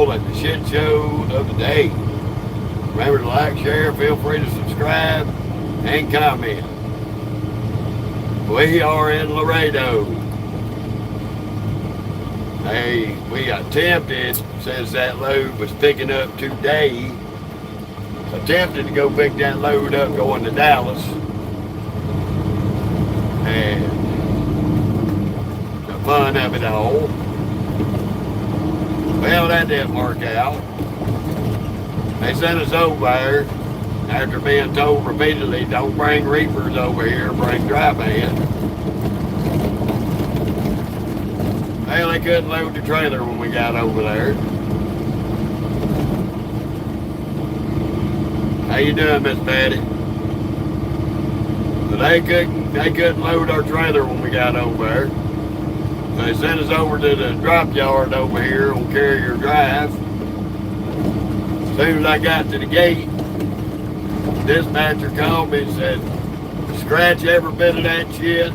y'all at the shit show of the day. Remember to like, share, feel free to subscribe, and comment. We are in Laredo. Hey, we attempted, since that load was picking up today, attempted to go pick that load up going to Dallas. And the fun of it all. Well, that didn't work out. They sent us over there after being told repeatedly, don't bring reapers over here, bring dry van. Well, they couldn't load the trailer when we got over there. How you doing, Miss Patty? So they couldn't load our trailer when we got over there. So they sent us over to the drop yard over here on Carrier Drive. As soon as I got to the gate, the dispatcher called me and said, scratch every bit of that shit.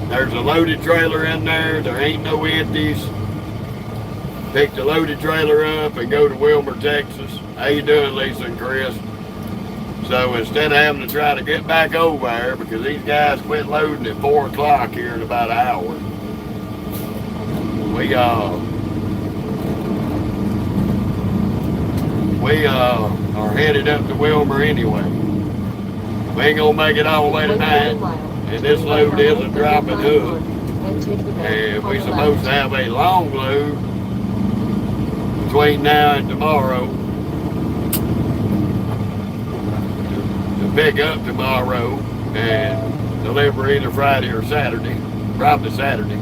There's a loaded trailer in there. There ain't no empties. Pick the loaded trailer up and go to Wilmer, Texas. How you doing, Lisa and Chris? So instead of having to try to get back over there, because these guys quit loading at 4 o'clock here in about an hour, we are headed up to Wilmer anyway. We ain't gonna make it all the way tonight, and this load isn't dropping hook. And we're supposed to have a long load between now and tomorrow to pick up tomorrow and deliver either Friday or Saturday, probably Saturday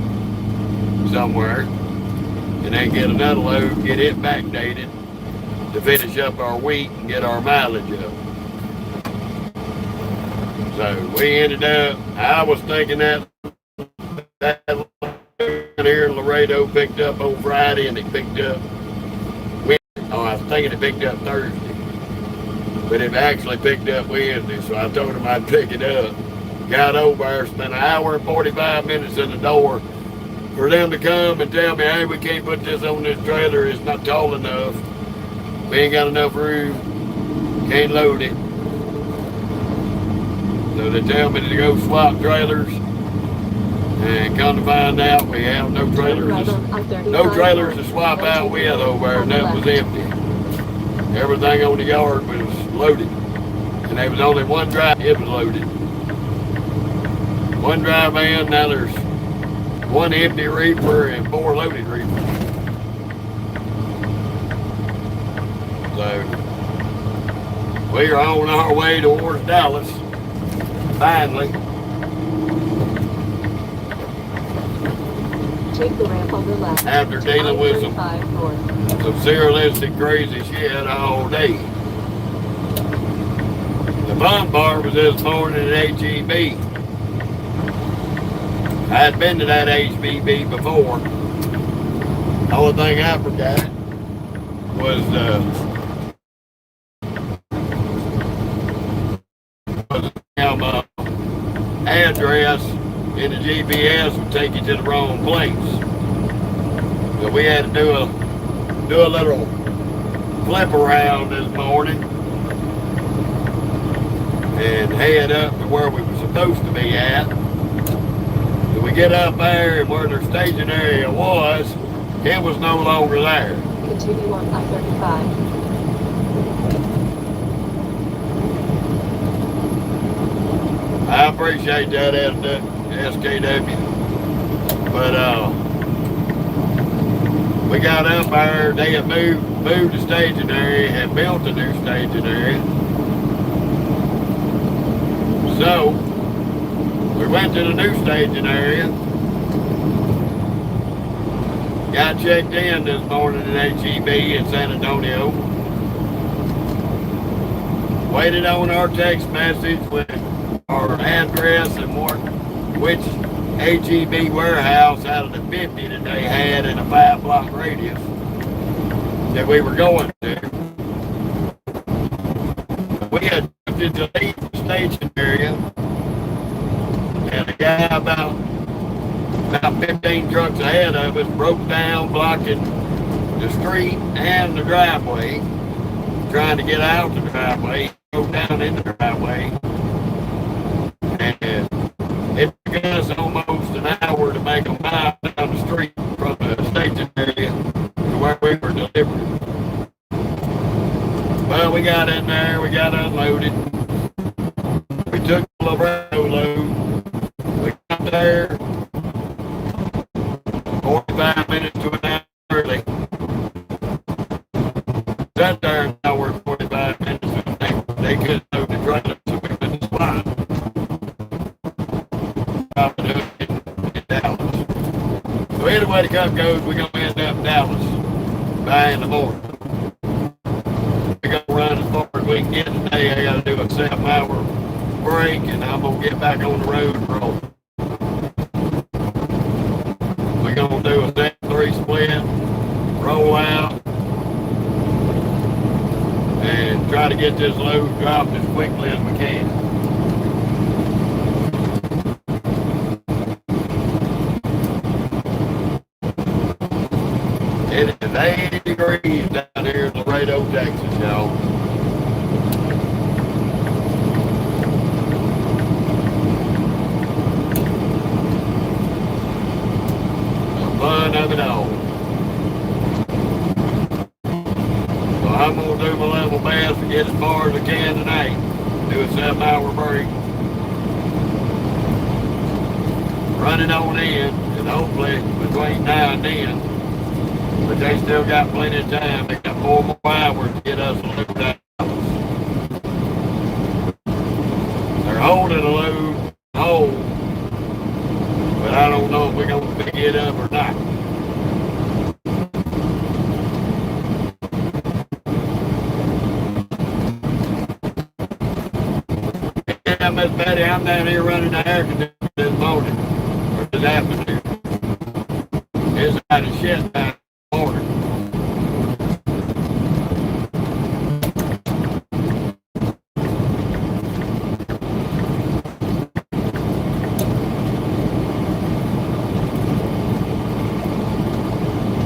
somewhere, and then get another load, get it backdated to finish up our week and get our mileage up. So we ended up, I was thinking that load here in Laredo picked up on Friday, and it picked up I was thinking it picked up Thursday, but it actually picked up Wednesday, so I told him I'd pick it up. Got over there, spent an hour and 45 minutes in the door for them to come and tell me, hey, we can't put this on this trailer, it's not tall enough. We ain't got enough room, can't load it. So they tell me to go swap trailers, and come to find out we have no trailers to swap out with over there, and that was empty. Everything on the yard was loaded, and there was only one dry, it was loaded. One dry van, now there's one empty reefer and 4 loaded reefers. So we are on our way towards Dallas, finally. Take the ramp on the left. After dealing with some serialistic crazy shit all day. The fun part was this morning at HEB. I had been to that HEB before. The only thing I forgot was the address in the GPS would take you to the wrong place. So we had to do a little flip around this morning and head up to where we were supposed to be at. So we get up there, and where their staging area was, it was no longer there. Continue on I-35. I appreciate that, SKW. But we got up there, they had moved the staging area, had built a new staging area. So we went to the new staging area, got checked in this morning at HEB in San Antonio, waited on our text message with our address and which HEB warehouse out of the 50 that they had in a 5-block radius that we were going to. We had to leave the station area, and a guy about 15 trucks ahead of us broke down, blocking the street and the driveway, trying to get out the driveway, go down in the driveway. And it took us almost an hour to make a mile down the street from the station area to where we were delivering. Well, we got in there, we got unloaded. We took the Laredo load. We got there 45 minutes to an hour early. Sat there an hour and 45 minutes and they couldn't load the trailer, so we couldn't slide. In Dallas. So anyway the cup goes, we're going to end up in Dallas by in the morning. We're going to run as far as we can get today. I got to do a 7-hour break and I'm going to get back on the road and roll. We're going to do a 7-3 split, roll out, and try to get this load dropped as quickly as we can. It is 80 degrees down here in Laredo, Texas, y'all. The fun of it all. So I'm going to do my level best to get as far as I can tonight. Do a 7-hour break. Running on in, and hopefully between now and then. But they still got plenty of time. They got 4 more hours to get us a load out. They're holding a load whole, but I don't know if we're going to pick it up or not. Yeah, Miss Betty, I'm down here running the air conditioner this morning, or this afternoon. It's out of shit now.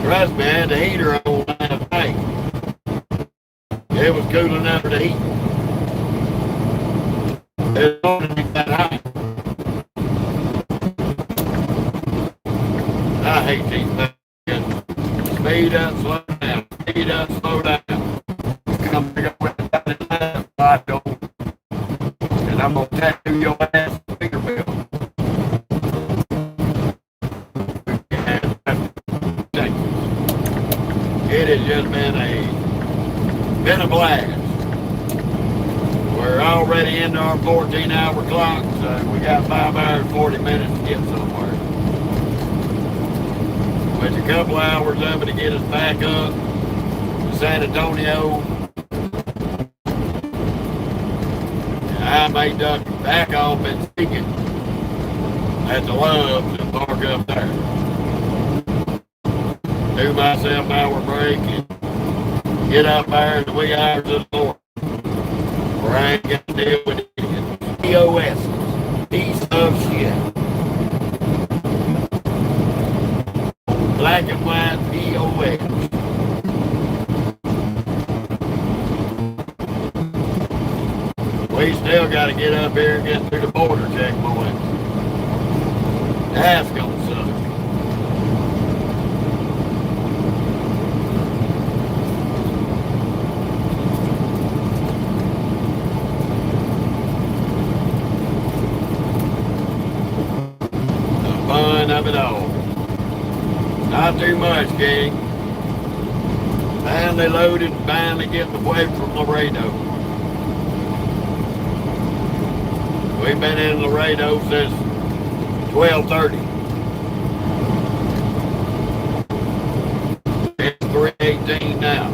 Trust me, I had the heater on last night. It was cool enough for the heat. It's only that high. I hate these things. Speed up, slow down. Speed up, slow down. Come pick up with the left side door. And I'm going to tattoo your ass with a finger bill. It has just been a blast. We're already into our 14-hour clock, so we got 5 hours, 40 minutes to get somewhere. With a couple hours of it to get us back up to San Antonio. I may duck back off and stick it at the Loves and park up there. Do my 7-hour break and get out there in the wee hours of the morning. Where I ain't got to deal with it. POS. Piece of shit. Black and white POS. We still got to get up here and get through the border checkpoint. That's gonna suck. Of it all. Not too much, gang. Finally loaded, finally getting away from Laredo. We've been in Laredo since 12:30. It's 3:18 now.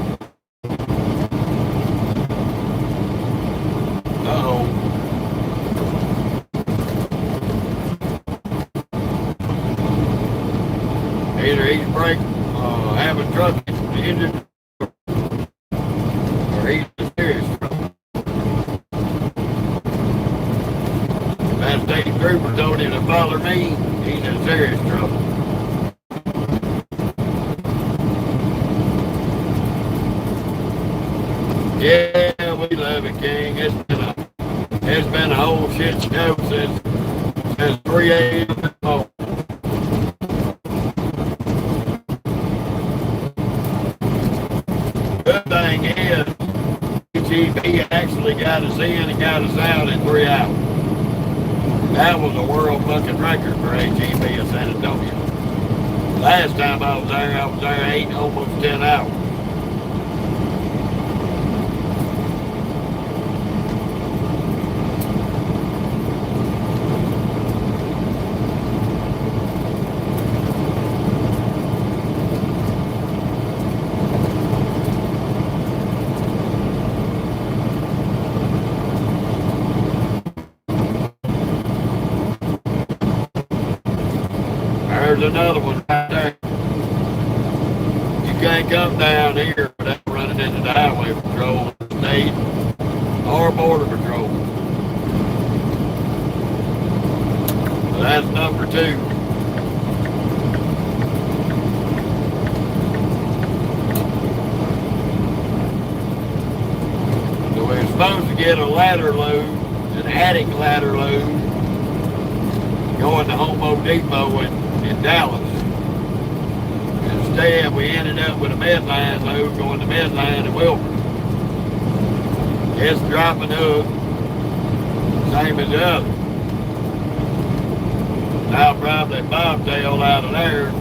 Uh-oh. Either he's breaking, having trouble engine, or he's in serious trouble. That state trooper told him to follow me, he's in serious trouble. Yeah, we love it, King. It's been a whole shit show since 3 a.m. this morning. Good thing is, HEB actually got us in and got us out in 3 hours. That was a world fucking record for HEB of San Antonio. Last time I was there 8, almost 10 hours. There's another one right there. You can't come down here without running into the highway patrol, state, or border patrol. So that's number 2. So we're supposed to get a ladder load, an attic ladder load, going to Home Depot in Dallas. Instead, we ended up with a Medline load going to Medline in Wilbur. It's dropping up, same as the other. I'll probably bobtail out of there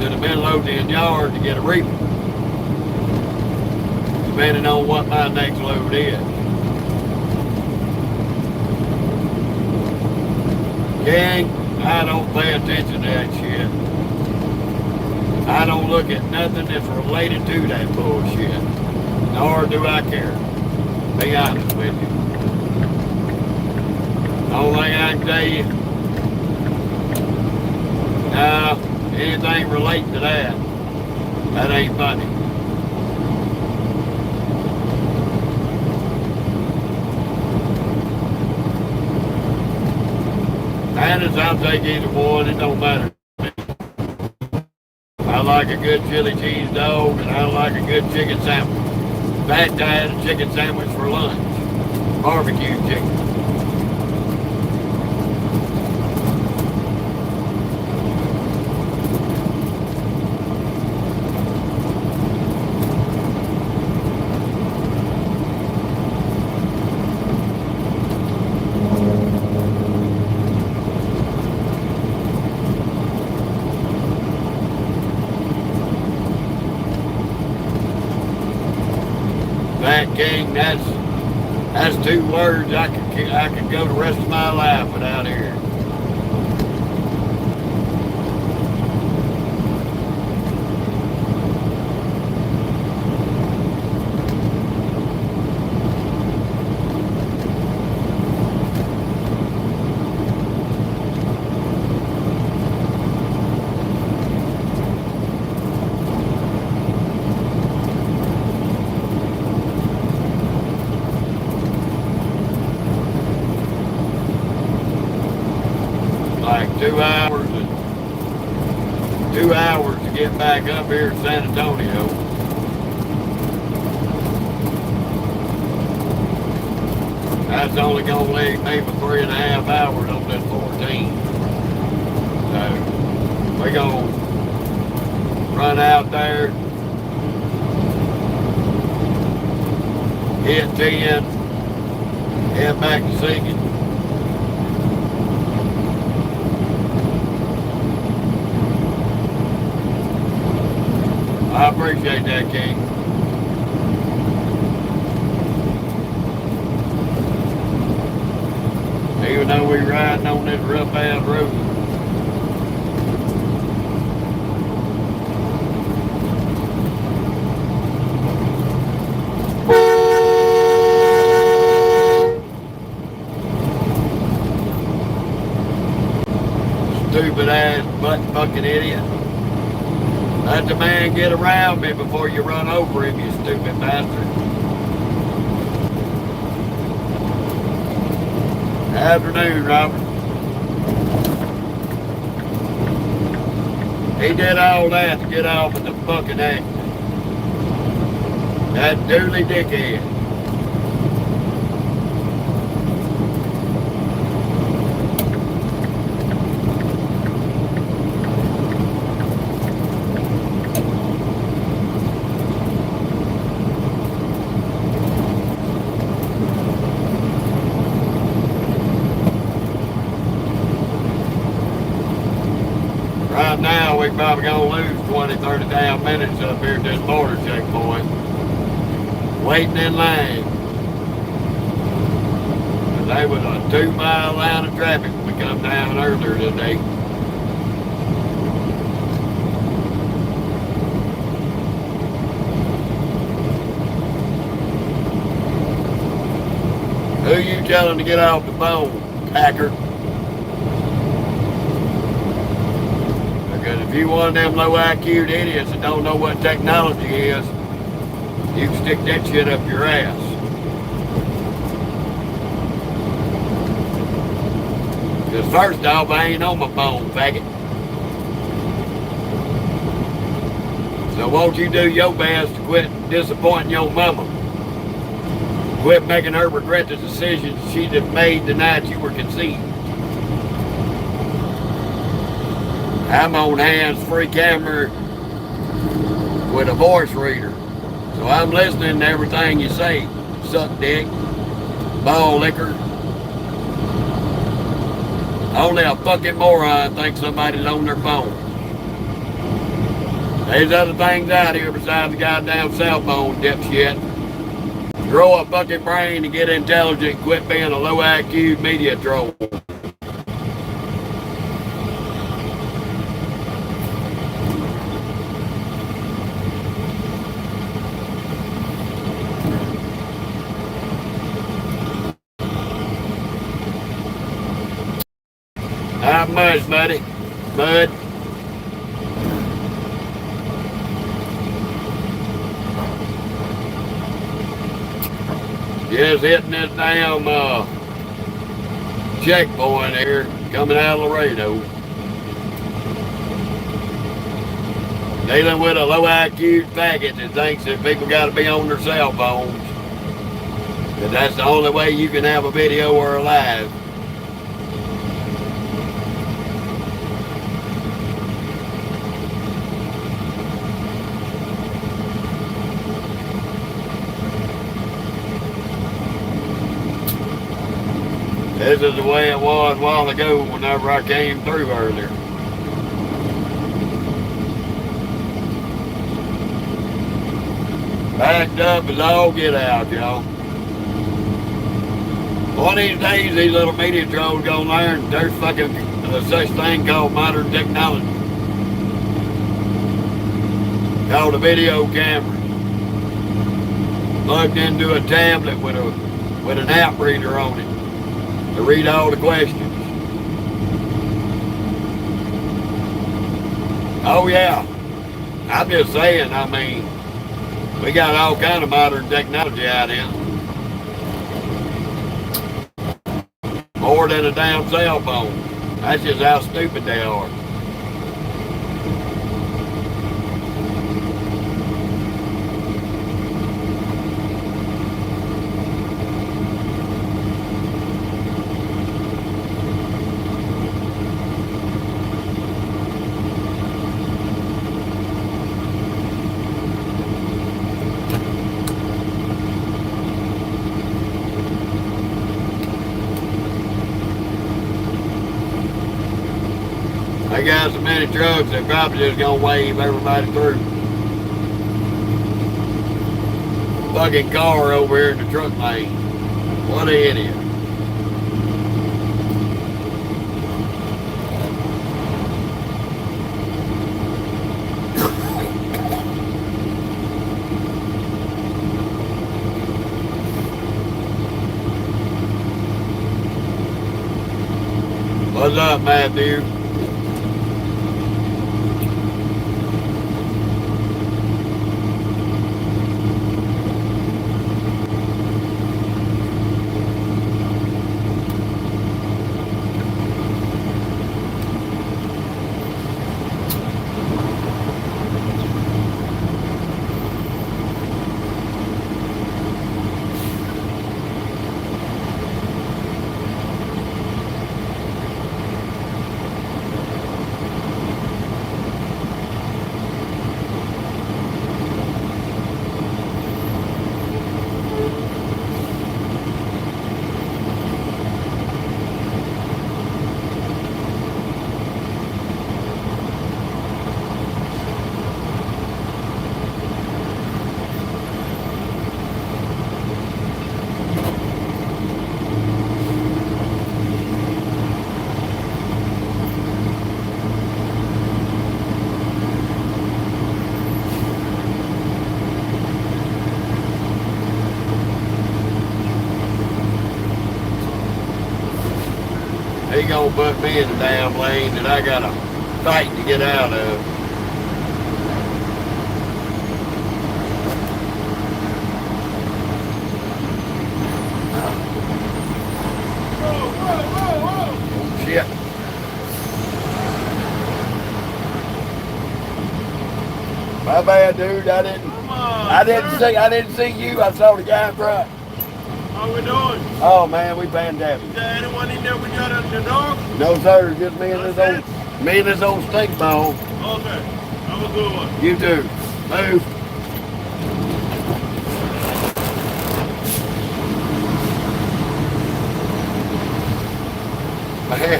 to the Midlothian yard to get a reaper, depending on what my next load is. Gang, I don't pay attention to that shit. I don't look at nothing that's related to that bullshit. Nor do I care. Be honest with you. The only thing I can tell you, anything relating to that ain't funny. And as I'll take either one, it don't matter. I like a good chili cheese dog, and I like a good chicken sandwich. In fact, I had a chicken sandwich for lunch. Barbecue chicken. That, King, that's 2 words I could go the rest of my life without hearing. Like 2 hours, 2 hours to get back up here to San Antonio. That's only gonna leave me for 3.5 hours on this 14. So we gonna run out there, hit 10, head back to Singing. I appreciate that, King. Even though we riding on this rough ass road. Stupid ass butt fucking idiot. Let the man get around me before you run over him, you stupid bastard. Afternoon, Robert. He did all that to get off at the fucking exit. That dooley dickhead. Right now, we probably gonna lose 20, 30 damn minutes up here at this border checkpoint. Waiting in line. And there was a 2-mile line of traffic when we come down earlier today. Who you telling to get off the phone, Packer? Because if you one of them low IQ idiots that don't know what technology is, you can stick that shit up your ass. Because first off, I ain't on my phone, faggot. So won't you do your best to quit disappointing your mama? Quit making her regret the decisions she'd have made the night you were conceived. I'm on hands-free camera with a voice reader. So I'm listening to everything you say. Suck dick, ball liquor. Only a fucking moron thinks somebody's on their phone. There's other things out here besides the goddamn cell phone, dipshit. Grow a fucking brain and get intelligent and quit being a low IQ media troll. Not much, buddy. Bud. Just hitting this damn checkpoint here, coming out of Laredo. Dealing with a low IQ faggot that thinks that people got to be on their cell phones. That that's the only way you can have a video or a live. This is the way it was a while ago whenever I came through earlier. Backed up as all get out, y'all. One of these days, these little media trolls gonna learn there's fucking such thing called modern technology. Called a video camera. Plugged into a tablet with an app reader on it. To read all the questions. Oh yeah, I'm just saying, I mean, we got all kind of modern technology out here. More than a damn cell phone. That's just how stupid they are. They got so many trucks, they're probably just gonna wave everybody through. Fucking car over here in the truck lane. What an idiot. What's up, Matthew? gonna put me in the damn lane that I gotta fight to get out of. Shit. My bad, dude. I didn't see you. I saw the guy in front. How we doing? Oh man, we fantastic. Is there anyone in there we got on the dog? No sir, just me and this old stink ball. Okay. Have a good one. You too. Move. Man,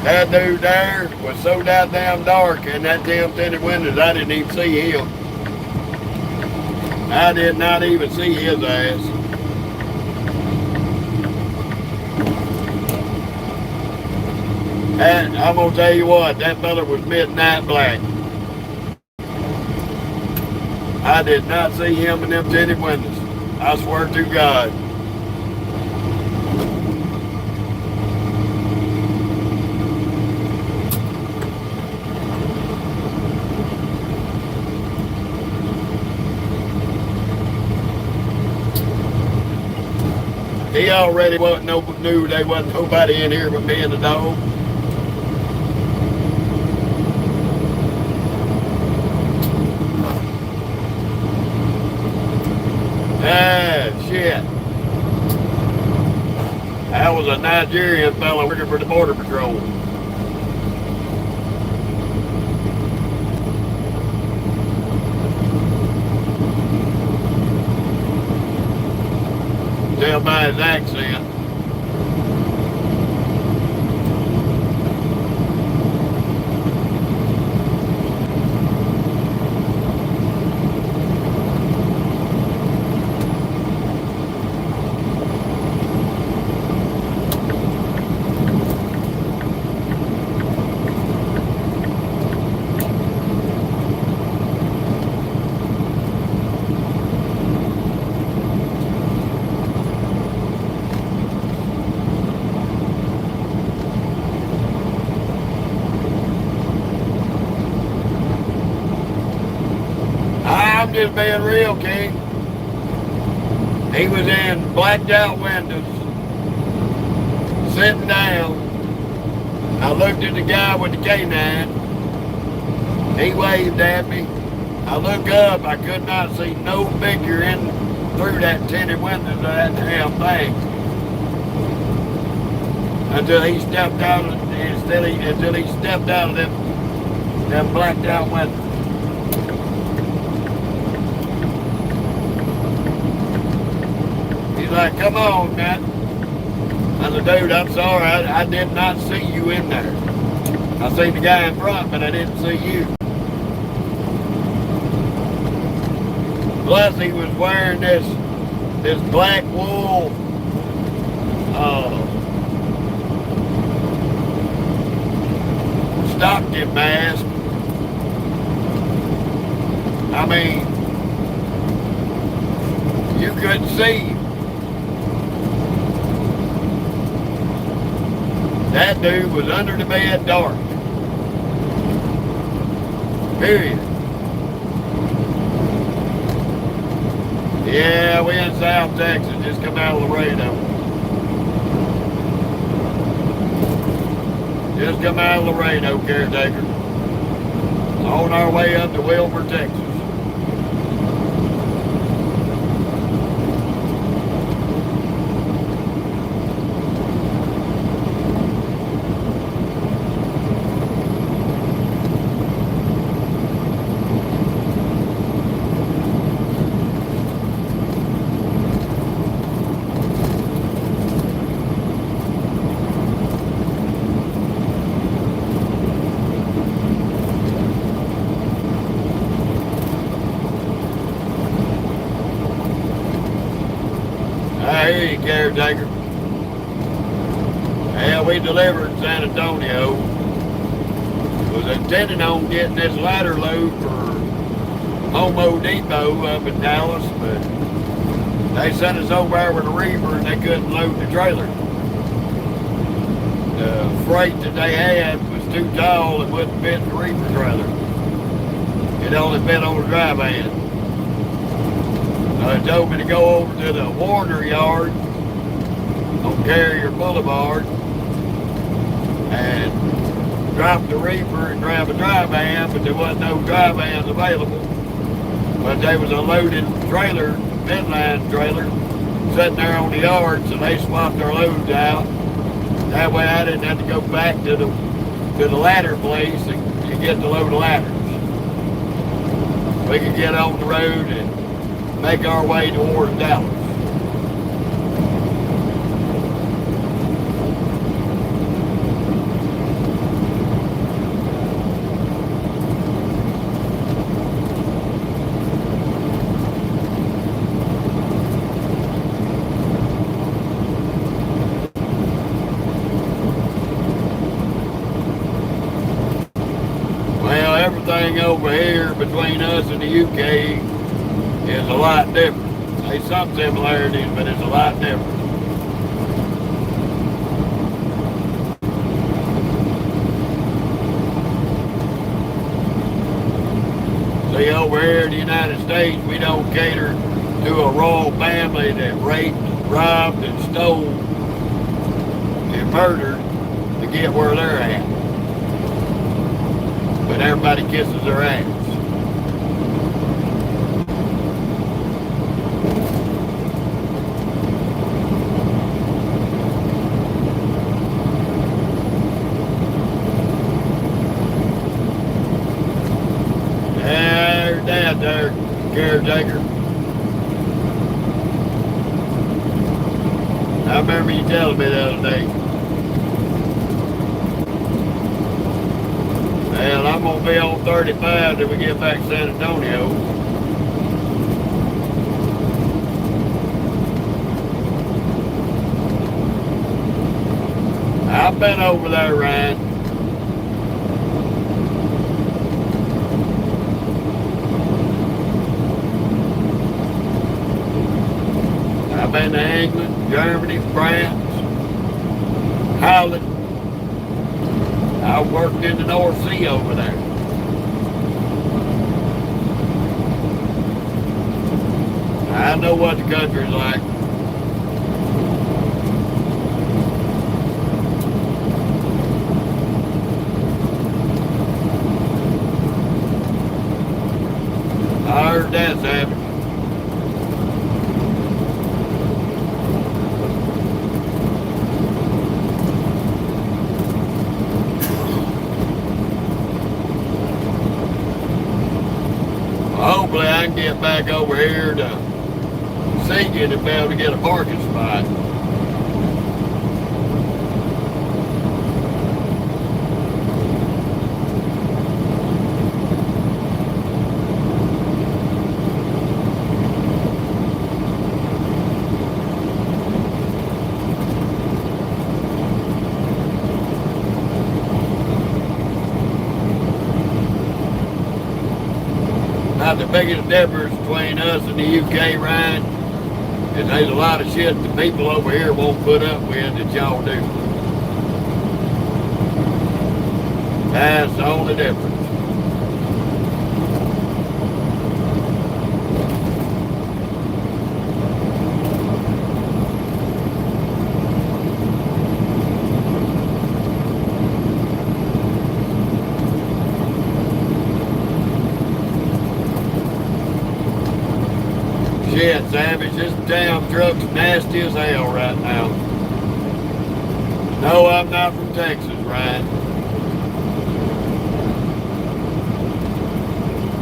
that dude there was so goddamn dark in that damn tinted windows, I didn't even see him. I did not even see his ass. And I'm gonna tell you what, that fella was midnight black. I did not see him in them tinted windows. I swear to God. He already knew there wasn't nobody in here but me and the dog. Ah, shit. That was a Nigerian fella working for the Border Patrol. Tell by his accent. I'm just being real, King. He was in blacked out windows, sitting down. I looked at the guy with the K9. He waved at me. I look up, I could not see no figure in through that tinted windows of that damn thing. Until he stepped out of them blacked out windows. He's like, come on, Matt. I said, dude, I'm sorry, I did not see you in there. I seen the guy in front, but I didn't see you. Plus, he was wearing this black wool Stockton mask. I mean, you couldn't see him. That dude was under the bed dark. Period. Yeah, we in South Texas, just come out of Laredo. Just come out of Laredo, caretaker. On our way up to Wilbur, Texas. I hear you, caretaker. Yeah, we delivered in San Antonio. Was intending on getting this ladder load for Homo Depot up in Dallas, but they sent us over there with a reaper and they couldn't load the trailer. the freight that they had was too tall and wouldn't fit the reefer trailer. It only fit on the dry van. They told me to go over to the Warner yard on Carrier Boulevard and drop the reefer and grab a dry van, but there wasn't no dry vans available. But there was a loaded trailer, midline trailer, sitting there on the yard, so they swapped their loads out. That way I didn't have to go back to the ladder place and get the load of ladders. We could get on the road and make our way towards Dallas. Everything over here between us and the UK is a lot different. There's some similarities, but it's a lot different. See, over here in the United States, we don't cater to a royal family that raped, robbed, and stole and murdered to get where they're at. But everybody kisses their ass. There's Dad there, caretaker. I remember you telling me the other day. Well, I'm going to be on 35 till we get back to San Antonio. I've been over there, Ryan. I've been to England, Germany, France, Holland. I worked in the North Sea over there. I know what the country's like. I heard that, Savage. Hopefully I can get back over here to Seeking and be able to get a parking spot. The biggest difference between us and the UK, Ryan, is there's a lot of shit the people over here won't put up with that y'all do. That's the only difference. Shit, Savage, this damn truck's nasty as hell right now. No, I'm not from Texas, Ryan.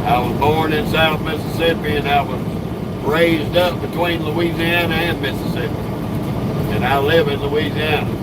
I was born in South Mississippi and I was raised up between Louisiana and Mississippi. And I live in Louisiana.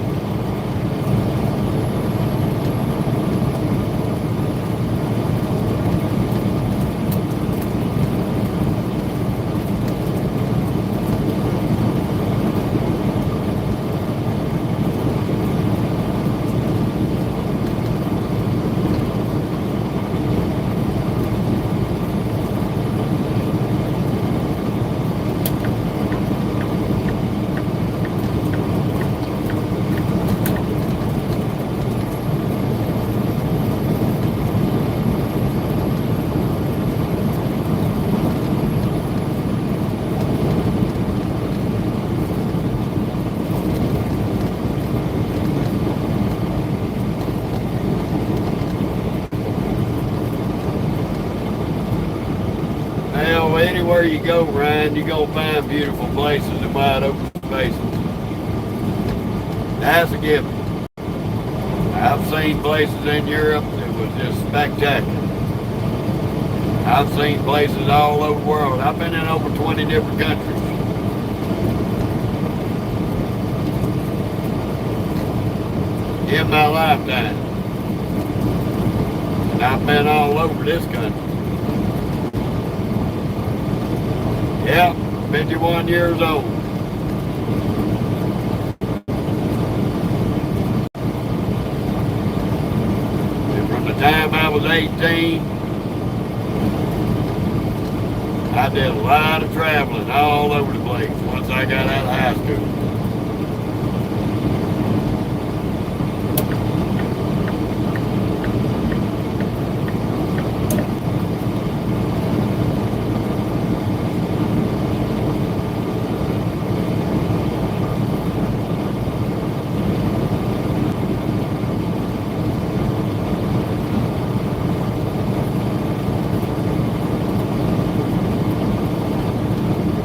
Well, anywhere you go, Ryan, you're going to find beautiful places and wide open spaces. That's a given. I've seen places in Europe that was just spectacular. I've seen places all over the world. I've been in over 20 different countries. In my lifetime. And I've been all over this country. Yeah, 51 years old. And from the time I was 18, I did a lot of traveling all over the place once I got out of high school.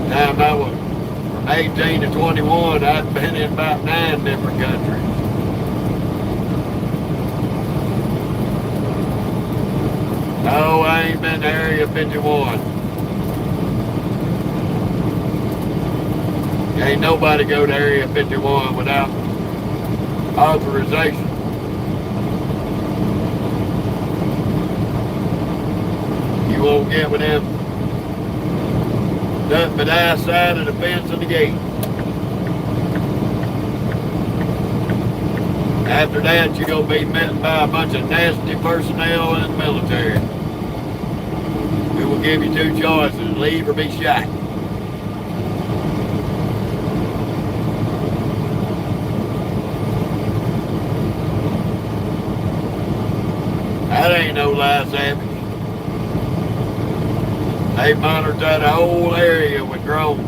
Time I was from 18 to 21, I'd been in about 9 different countries. No, I ain't been to Area 51. Ain't nobody go to Area 51 without authorization. You won't get with them. Nothing but outside of the fence and the gate. After that, you're going to be met by a bunch of nasty personnel in the military. We will give you 2 choices, leave or be shot. That ain't no lie, Savage. They monitored that whole area with drones.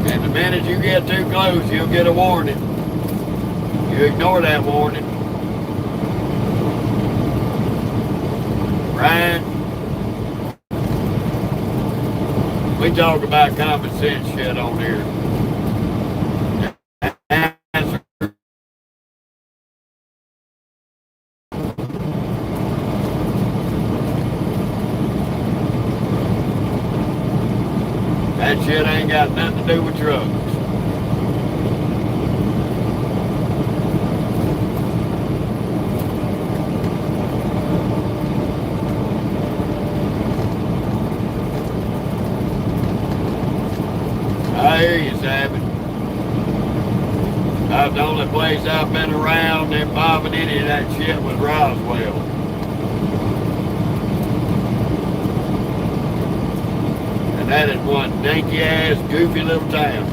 And the minute you get too close, you'll get a warning. You ignore that warning. Ryan, we talk about common sense shit on here. That shit ain't got nothing to do with drugs. I hear you, Savage. The only place I've been around involving any of that shit was Roswell. And that is one dinky ass, goofy little town.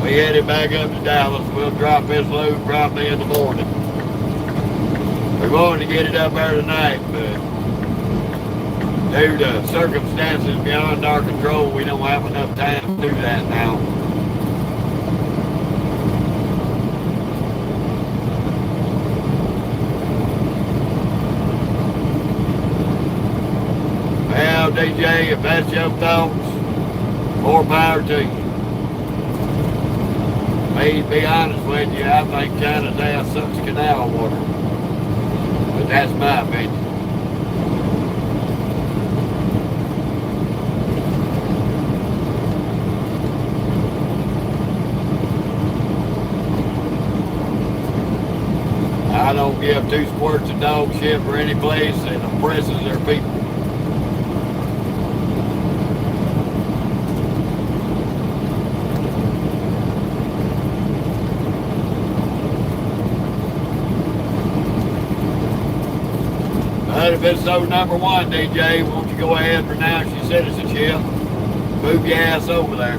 We headed back up to Dallas. We'll drop this load probably in the morning. We're going to get it up there tonight, but due to circumstances beyond our control, we don't have enough time to do that now. Well, DJ, if that's your thoughts, more power to you. To be honest with you, I think China's ass sucks canal water. But that's my opinion. I don't give 2 squirts of dog shit for any place that oppresses their people. But if it's so number one, DJ, won't you go ahead and renounce your citizenship? Move your ass over there.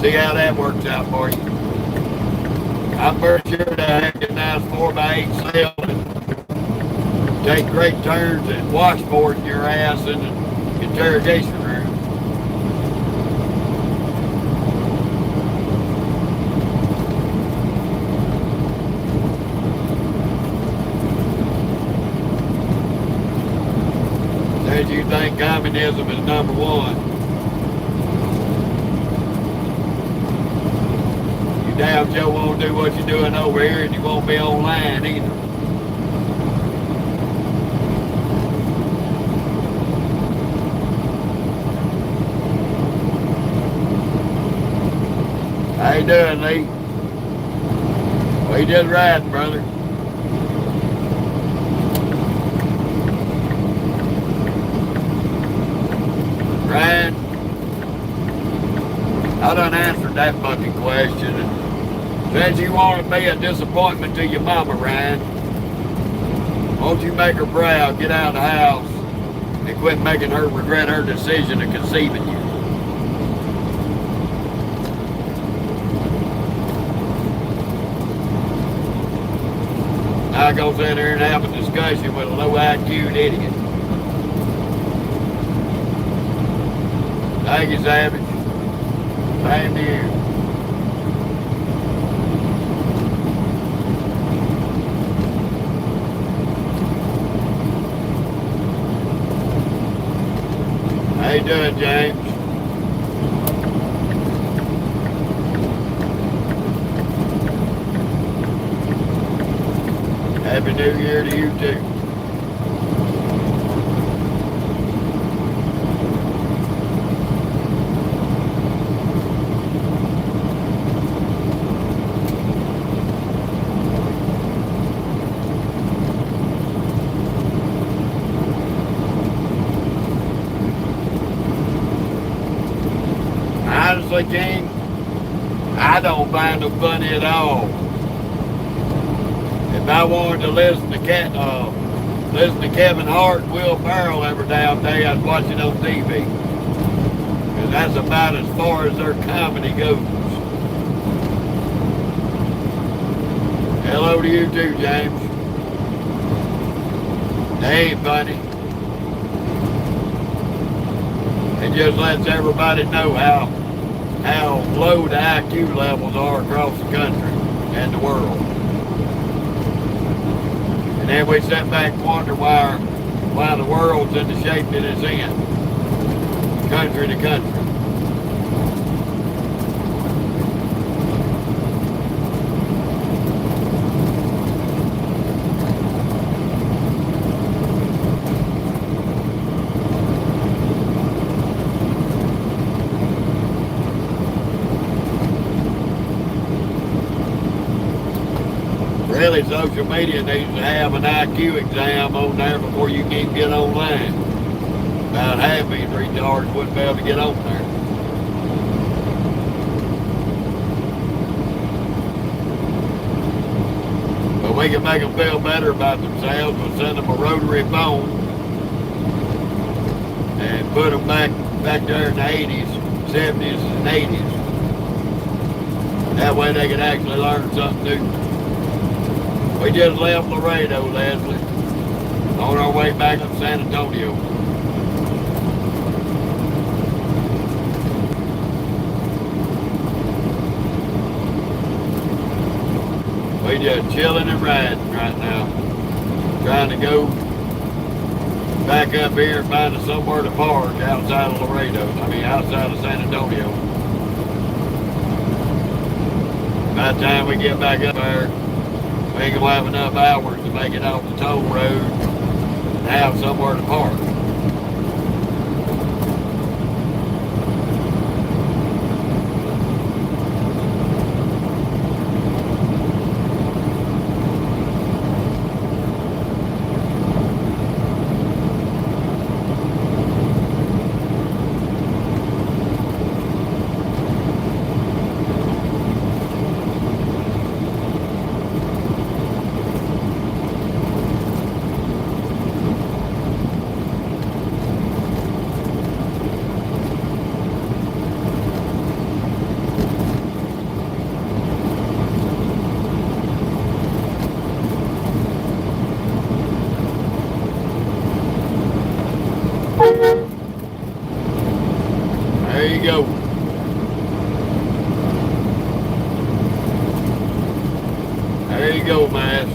See how that works out for you. I'm pretty sure that I have a nice 4x8 cell and take great turns at washboarding your ass in the interrogation room. Says you think communism is number one. You damn sure won't do what you're doing over here, and you won't be online either. How you doing, Lee? We just riding, brother. Ryan, I done answered that fucking question. And since you want to be a disappointment to your mama, Ryan, won't you make her proud, get out of the house, and quit making her regret her decision of conceiving you? I go sit here and have a discussion with a low IQ idiot. Thank you, Savage. Same to you. How you doing, James? Happy New Year to you too. Honestly, King, I don't find them funny at all. If I wanted to listen to Kevin Hart and Will Ferrell every damn day, I'd watch it on TV. Because that's about as far as their comedy goes. Hello to you too, James. They ain't funny. It just lets everybody know how low the IQ levels are across the country and the world. And then we sit back and wonder why the world's in the shape that it's in, country to country. Really, social media needs to have an IQ exam on there before you can even get online. About half these retards wouldn't be able to get on there. But we can make them feel better about themselves. We'll send them a rotary phone and put them back there in the 80s, 70s, and 80s. That way they can actually learn something new. We just left Laredo, Leslie, on our way back up San Antonio. We just chilling and riding right now. Trying to go back up here and find us somewhere to park outside of Laredo. Outside of San Antonio. By the time we get back up there, we ain't gonna have enough hours to make it off the toll road and have somewhere to park. There you go, Mass.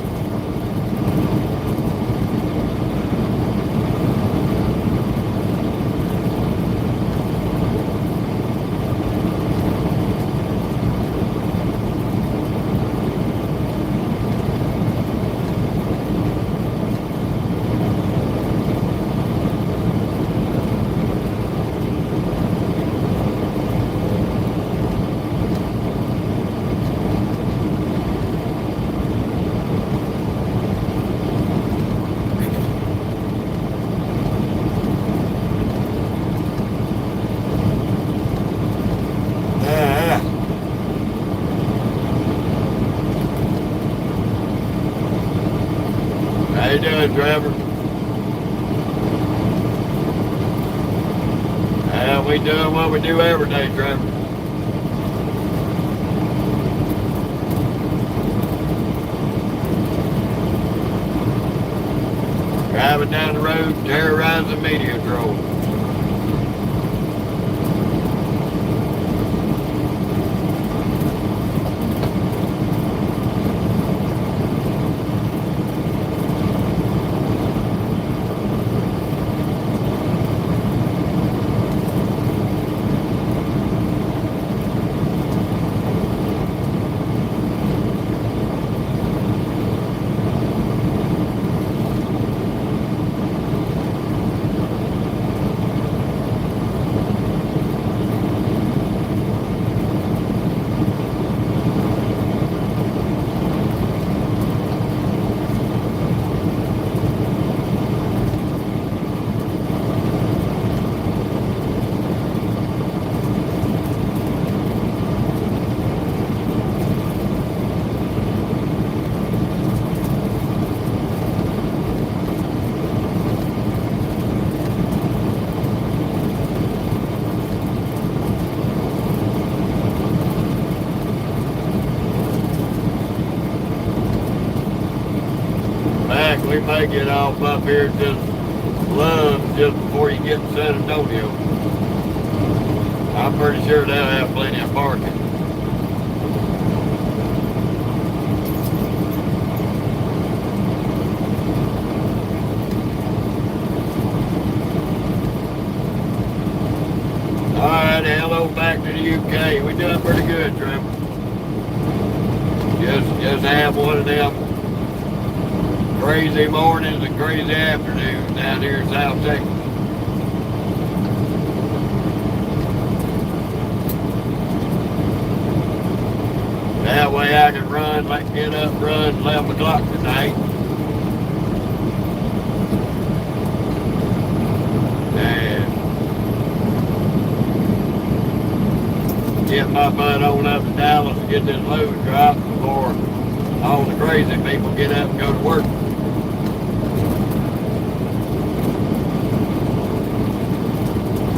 How you doing, Trevor? We doing what we do every day, Trevor. Driving down the road, terrorizing media trolls. We may get off up here just Love just before you get to San Antonio. I'm pretty sure they'll have plenty of parking. Alright, hello back to the UK. We done pretty good, Trevor. Just have one of them crazy mornings and crazy afternoons down here in South Texas. That way I can run, like get up, run 11 o'clock tonight. And get my butt on up to Dallas and get this load dropped before all the crazy people get up and go to work.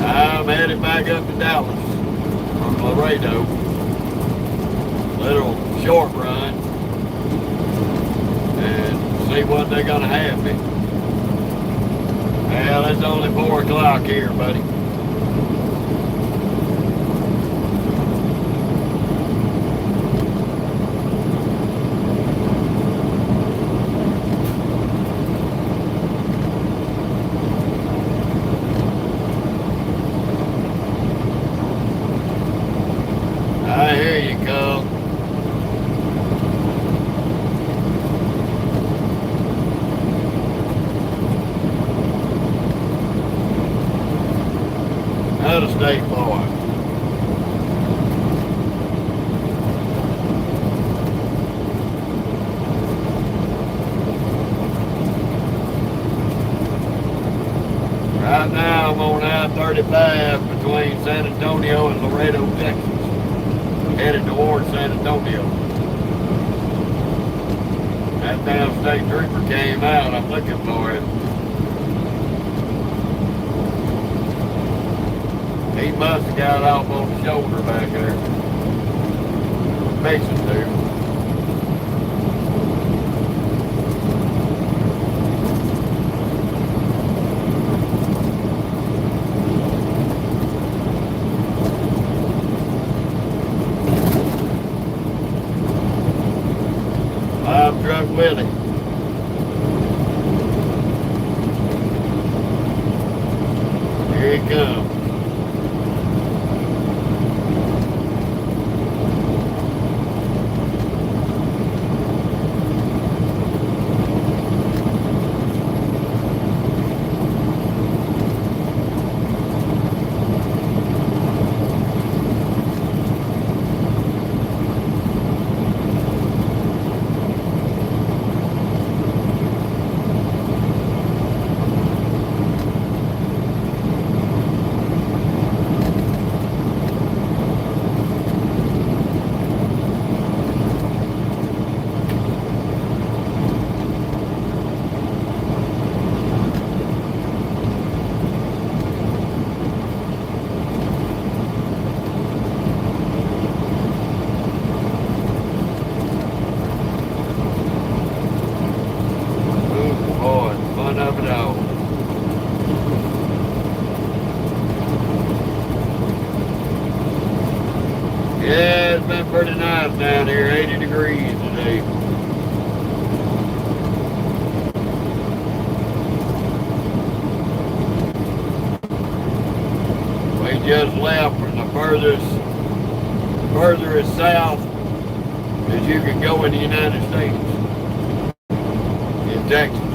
I'm headed back up to Dallas from Laredo. Little short run and see what they're gonna have me. Well, it's only 4 o'clock here, buddy. I hear you, Cub. Out of state boy. Right now I'm on I-35 between San Antonio and Laredo, Texas. Headed towards San Antonio. That damn state trooper came out. I'm looking for him. He must have got off on the shoulder back there. Fixing to. dump truck with it. Here he comes. Yeah, it's been pretty nice down here, 80 degrees today. We just left from the furthest south as you can go in the United States, in Texas.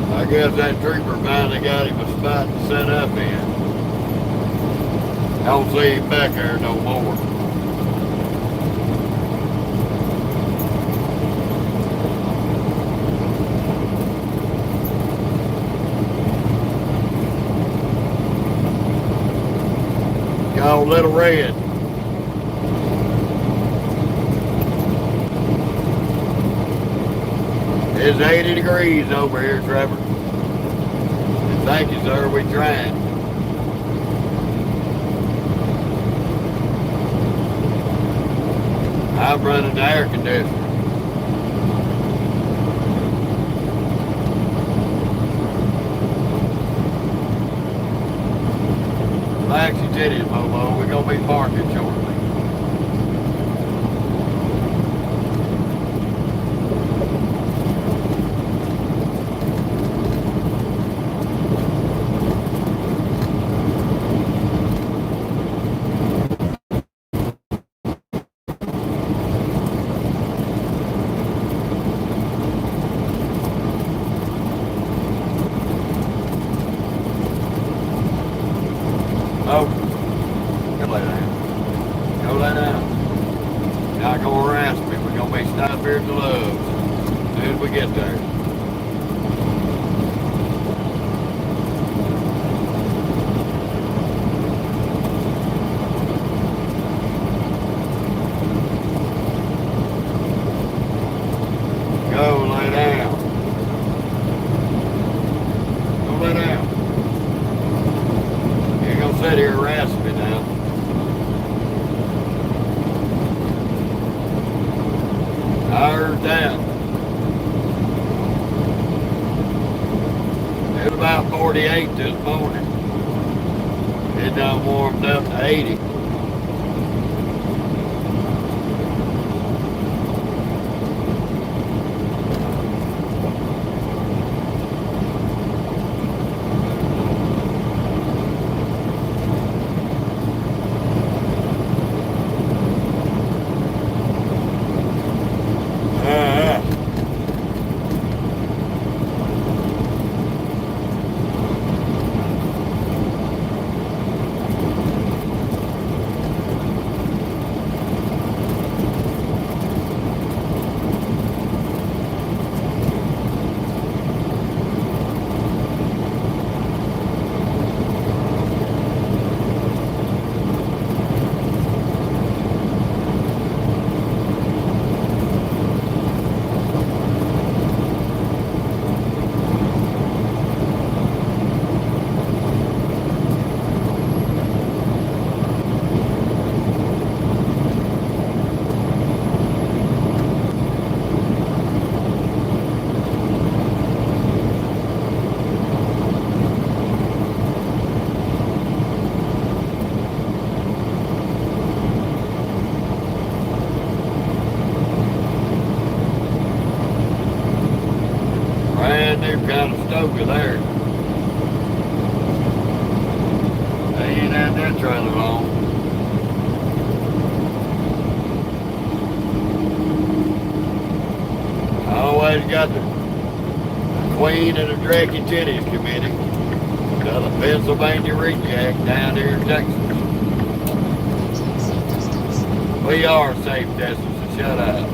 I guess that trooper finally got him a spot to set up in. I don't see him back there no more. Y'all Little Red. It's 80 degrees over here, Trevor. Thank you, sir. We tried. I'm running the air conditioner. Relax your titties, Momo. We're going to be parking shortly. Oh, go lay down. Go lay down. You're not going to harass me. We're going to be stopped here at the Loves as soon as we get there. Go lay down. Go lay down. Sit here harassing me now. I heard that. It was about 48 this morning. It done warmed up to 80. kind of stoker there. They ain't had that trailer long. Always got the Queen of the Dragon Titties Committee. Got the Pennsylvania Reject down here in Texas. We are safe, Texas, so shut up.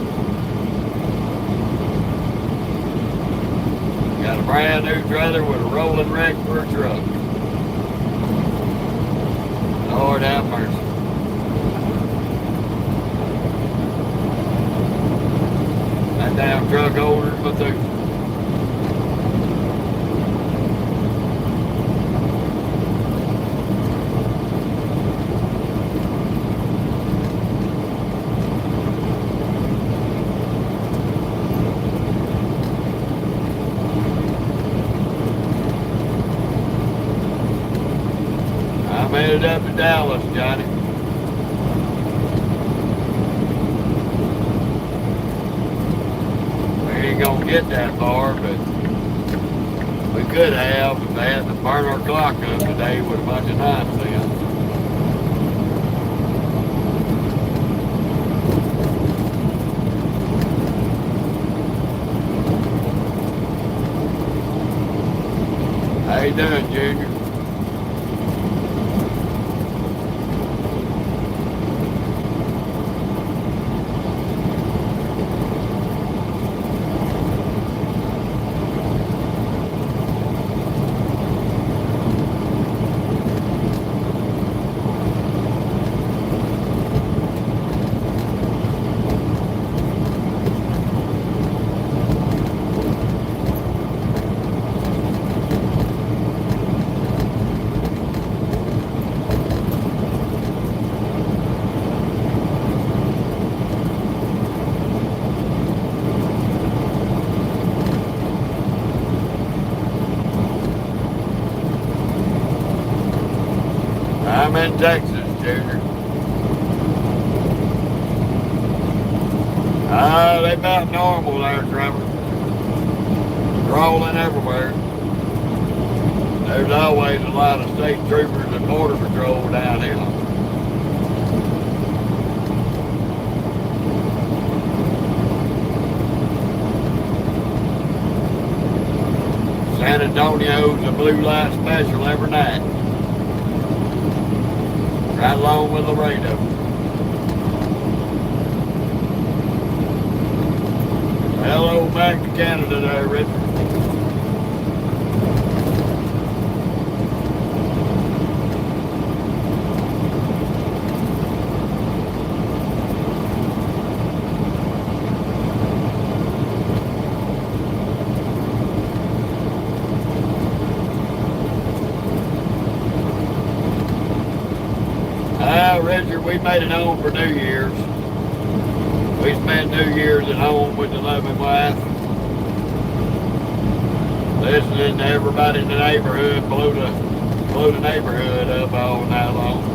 Got a brand new trailer with a rolling rack for a truck. Lord have mercy. That damn truck older than Methuselah. I'm headed up to Dallas, Johnny. We ain't gonna get that far, but we could have if they had to burn our clock up today with a bunch of nonsense. How you doing, Junior? I'm in Texas, Junior. They about normal there, Trevor. Crawling everywhere. There's always a lot of state troopers and border patrol down here. San Antonio's a blue light special every night. Right along with Laredo. Hello back to Canada there, Richard. Richard, we made it home for New Year's. We spent New Year's at home with the loving wife. Listening to everybody in the neighborhood blow the neighborhood up all night long.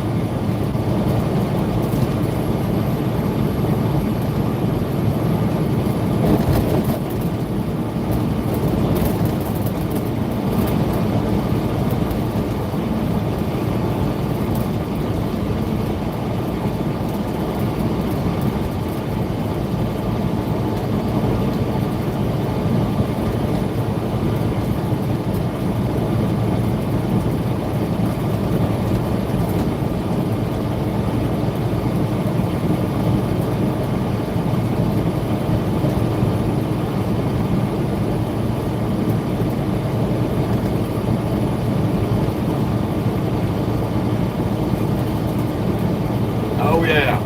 Oh yeah.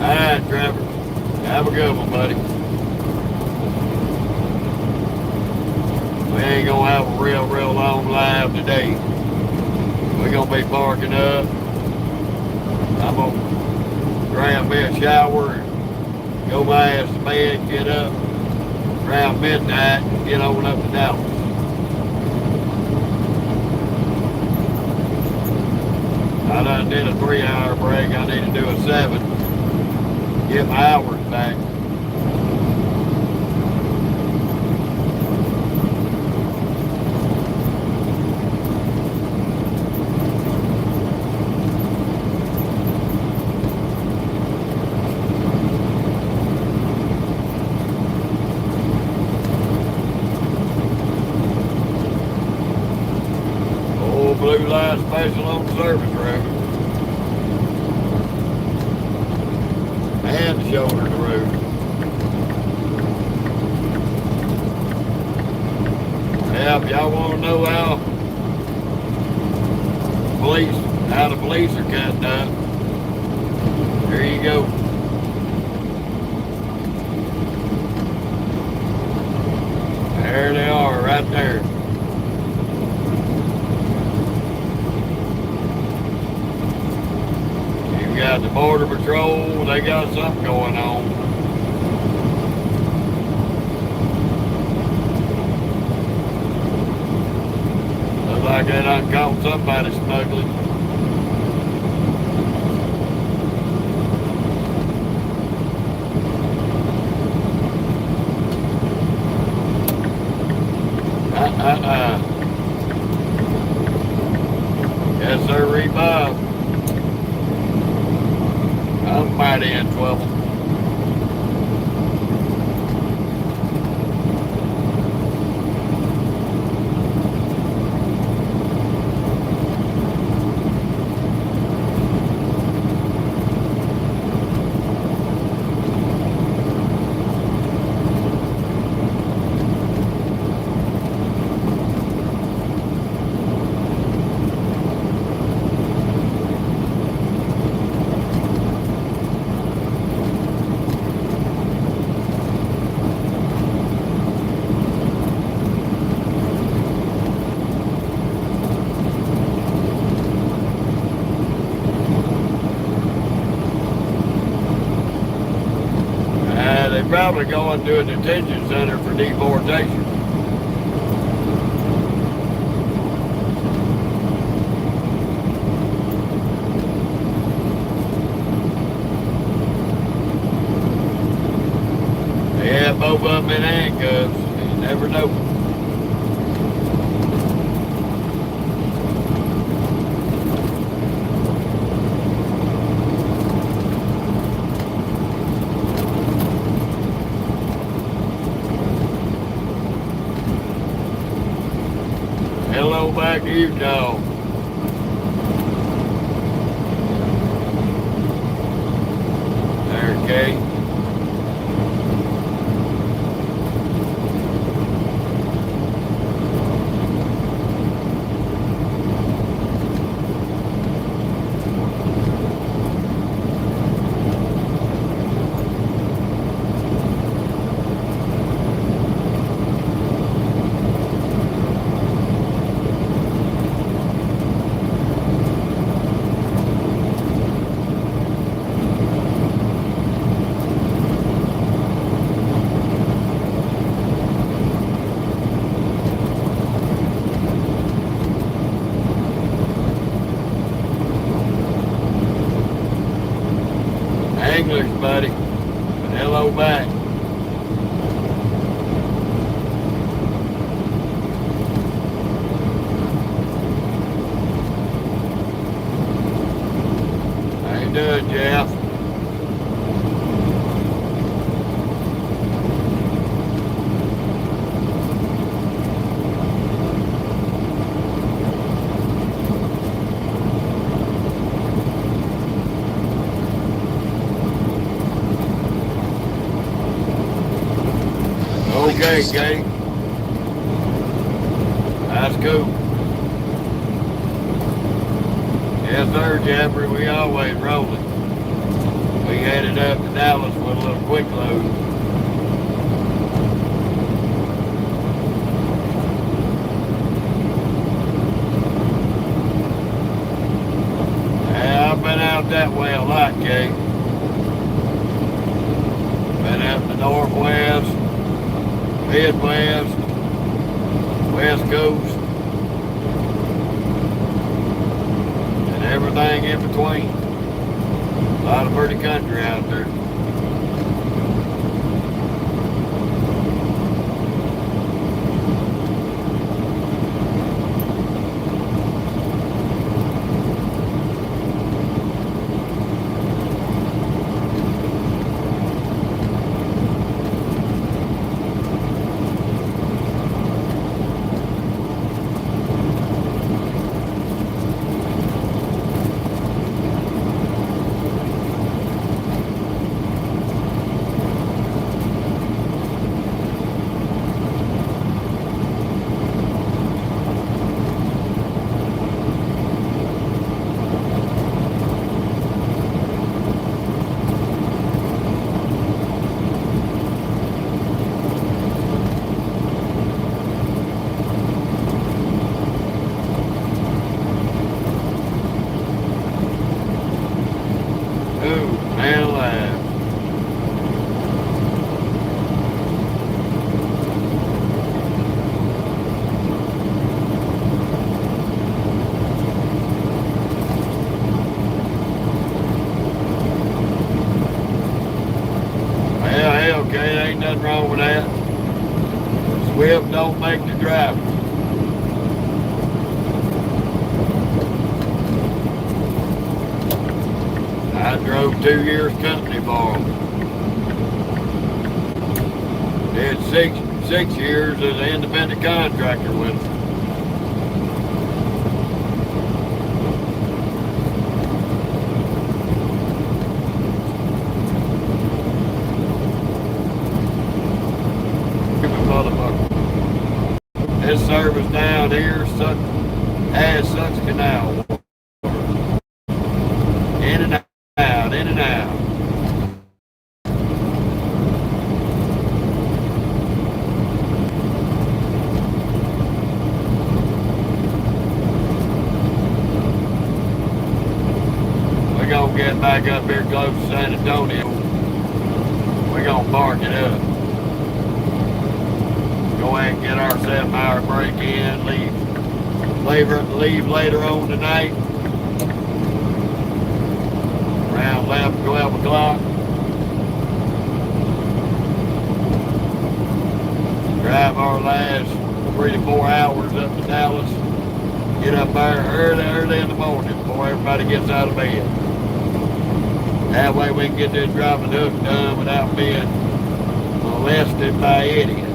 All right, Trevor. Have a good one, buddy. We ain't gonna have a real long live today. We're gonna be parking up. I'm gonna grab me a shower and go my ass to bed, get up, around midnight and get on up to Dallas. I done did a 3-hour break. I need to do a 7. Get my hours back. Blue light special on the service road. And the shoulder of the road. Yeah, if y'all want to know how the police are cutting up, there you go. There they are, right there. You got the Border Patrol, they got something going on. Looks like they done caught somebody smuggling. Yes, sir, Bob. I'm mighty in trouble. They're probably going to a detention center for deportation. Yeah, both of them in handcuffs. You never know. Hello back to you, dog. There, Kate. English, buddy. But hello back. How you doing, Jeff? Okay, Kate. That's cool. Yes, sir, Jeffrey. We always rolling. We headed up to Dallas with a little quick load. Yeah, I've been out that way a lot, Kate. Been out in the Northwest. Midwest, West Coast, and everything in between. A lot of pretty country out there. Oh, man alive. Well, hey, okay, there ain't nothing wrong with that. Swift don't make the driver. I drove 2 years company for them. Did six years as an independent contractor with them. Motherfucker. This service down here has such canal. In and out, in and out. We're gonna get back up here close to San Antonio. We're gonna park it up. Go ahead and get our 7-hour break in, leave later on tonight. Around 12 o'clock. Drive our last 3 to 4 hours up to Dallas. Get up there early in the morning before everybody gets out of bed. That way we can get this driving hook done without being molested by idiots.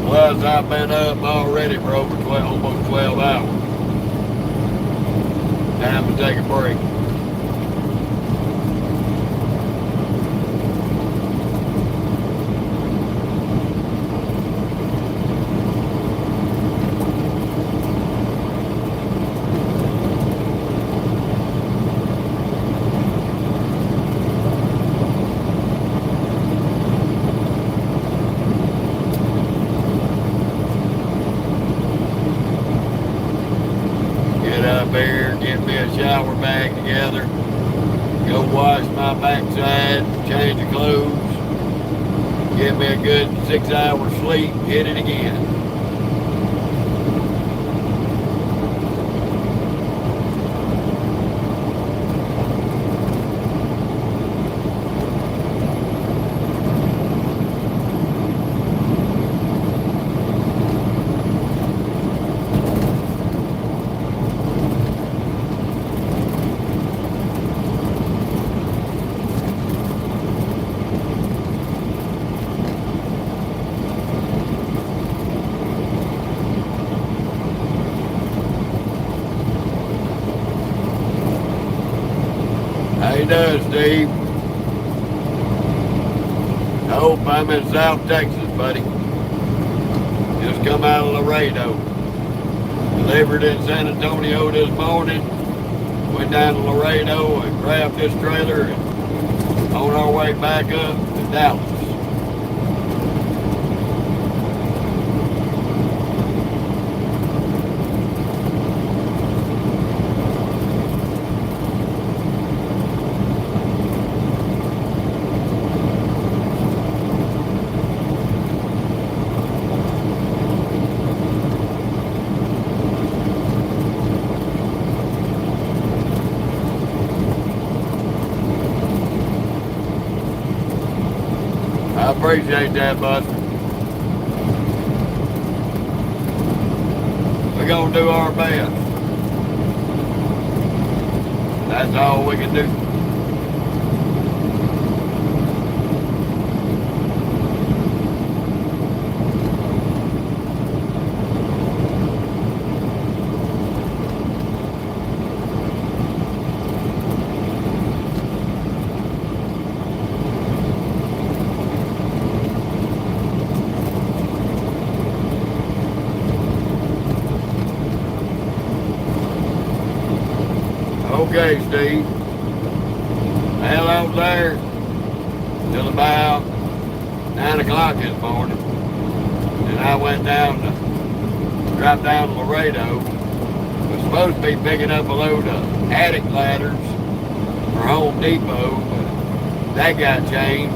Plus, I've been up already for almost 12 hours. Time to take a break. There, get me a shower bag together, go wash my backside, change of clothes, get me a good 6 hours sleep, hit it again. How you doing, Steve? I hope I'm in South Texas, buddy. Just come out of Laredo. Delivered in San Antonio this morning. Went down to Laredo and grabbed this trailer and on our way back up to Dallas. appreciate that, Buster. We're gonna do our best. That's all we can do. Okay, Steve. Well, I was there till about 9 o'clock this morning. And I went down dropped down to Laredo. Was supposed to be picking up a load of attic ladders for Home Depot, but that got changed.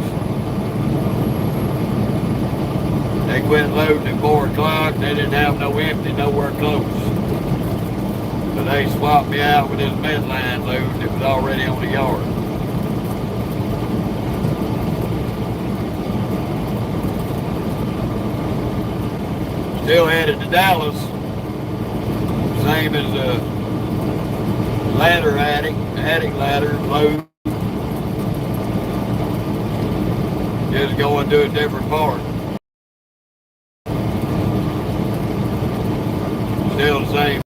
They quit loading at 4 o'clock. They didn't have no empty nowhere close. So they swapped me out with this midline load that was already on the yard. Still headed to Dallas. Same as the attic ladder load. Just going to a different part. Still the same.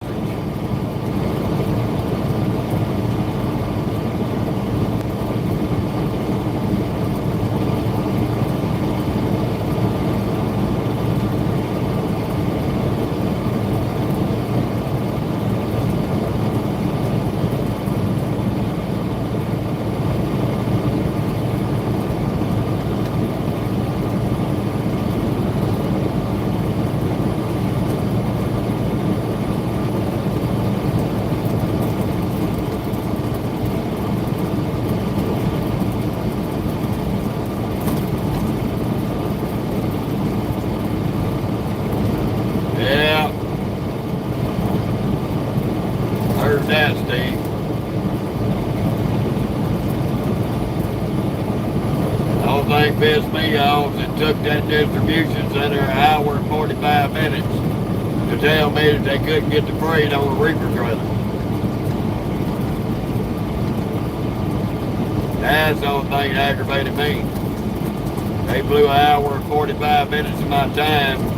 That, Steve. The only thing pissed me off is it took that distribution center an hour and 45 minutes to tell me that they couldn't get the freight on the reefer trailer. That's the only thing that aggravated me. They blew an hour and 45 minutes of my time.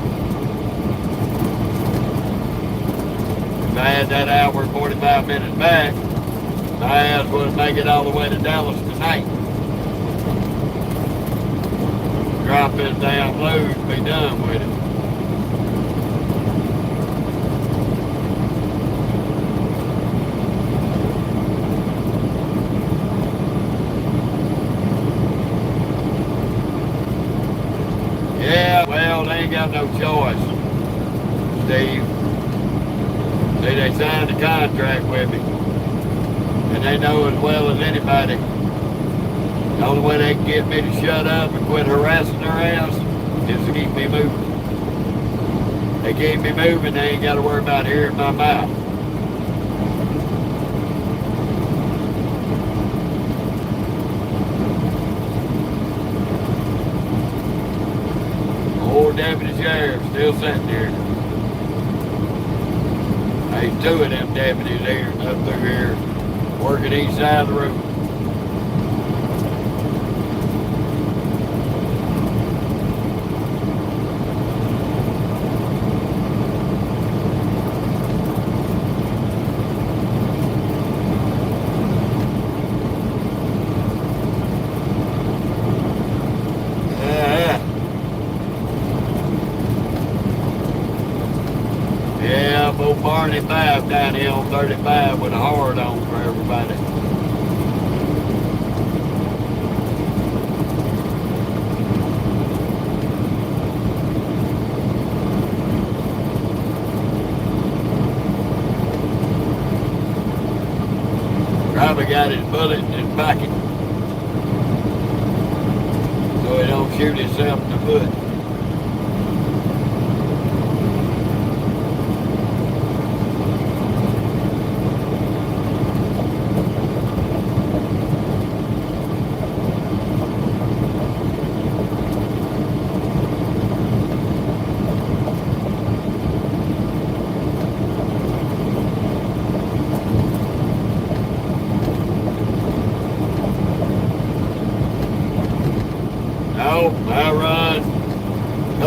I had that hour and 45 minutes back, my ass would make it all the way to Dallas tonight. Drop this damn load and be done with it. Yeah, well, they ain't got no choice, Steve. See, they signed a contract with me, and they know as well as anybody, the only way they can get me to shut up and quit harassing their ass is to keep me moving. They keep me moving, they ain't got to worry about hearing my mouth. Old deputy sheriff still sitting there. There's two of them deputies here up through here working each side of the road. Old Barney 5 down here on 35 with a hard on for everybody. Probably got his bullet in his pocket so he don't shoot himself in the foot.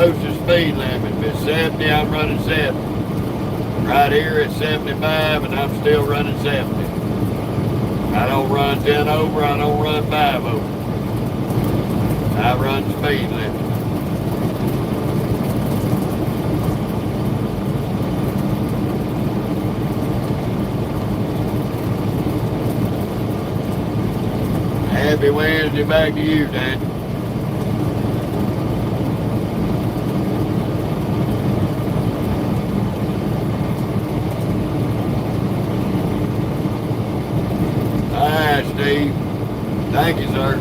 Posted speed limit. If it's 70, I'm running 70. Right here it's 75 and I'm still running 70. I don't run 10 over, I don't run 5 over. I run speed limit. Happy Wednesday back to you, Dan. All right, Steve. Thank you, sir.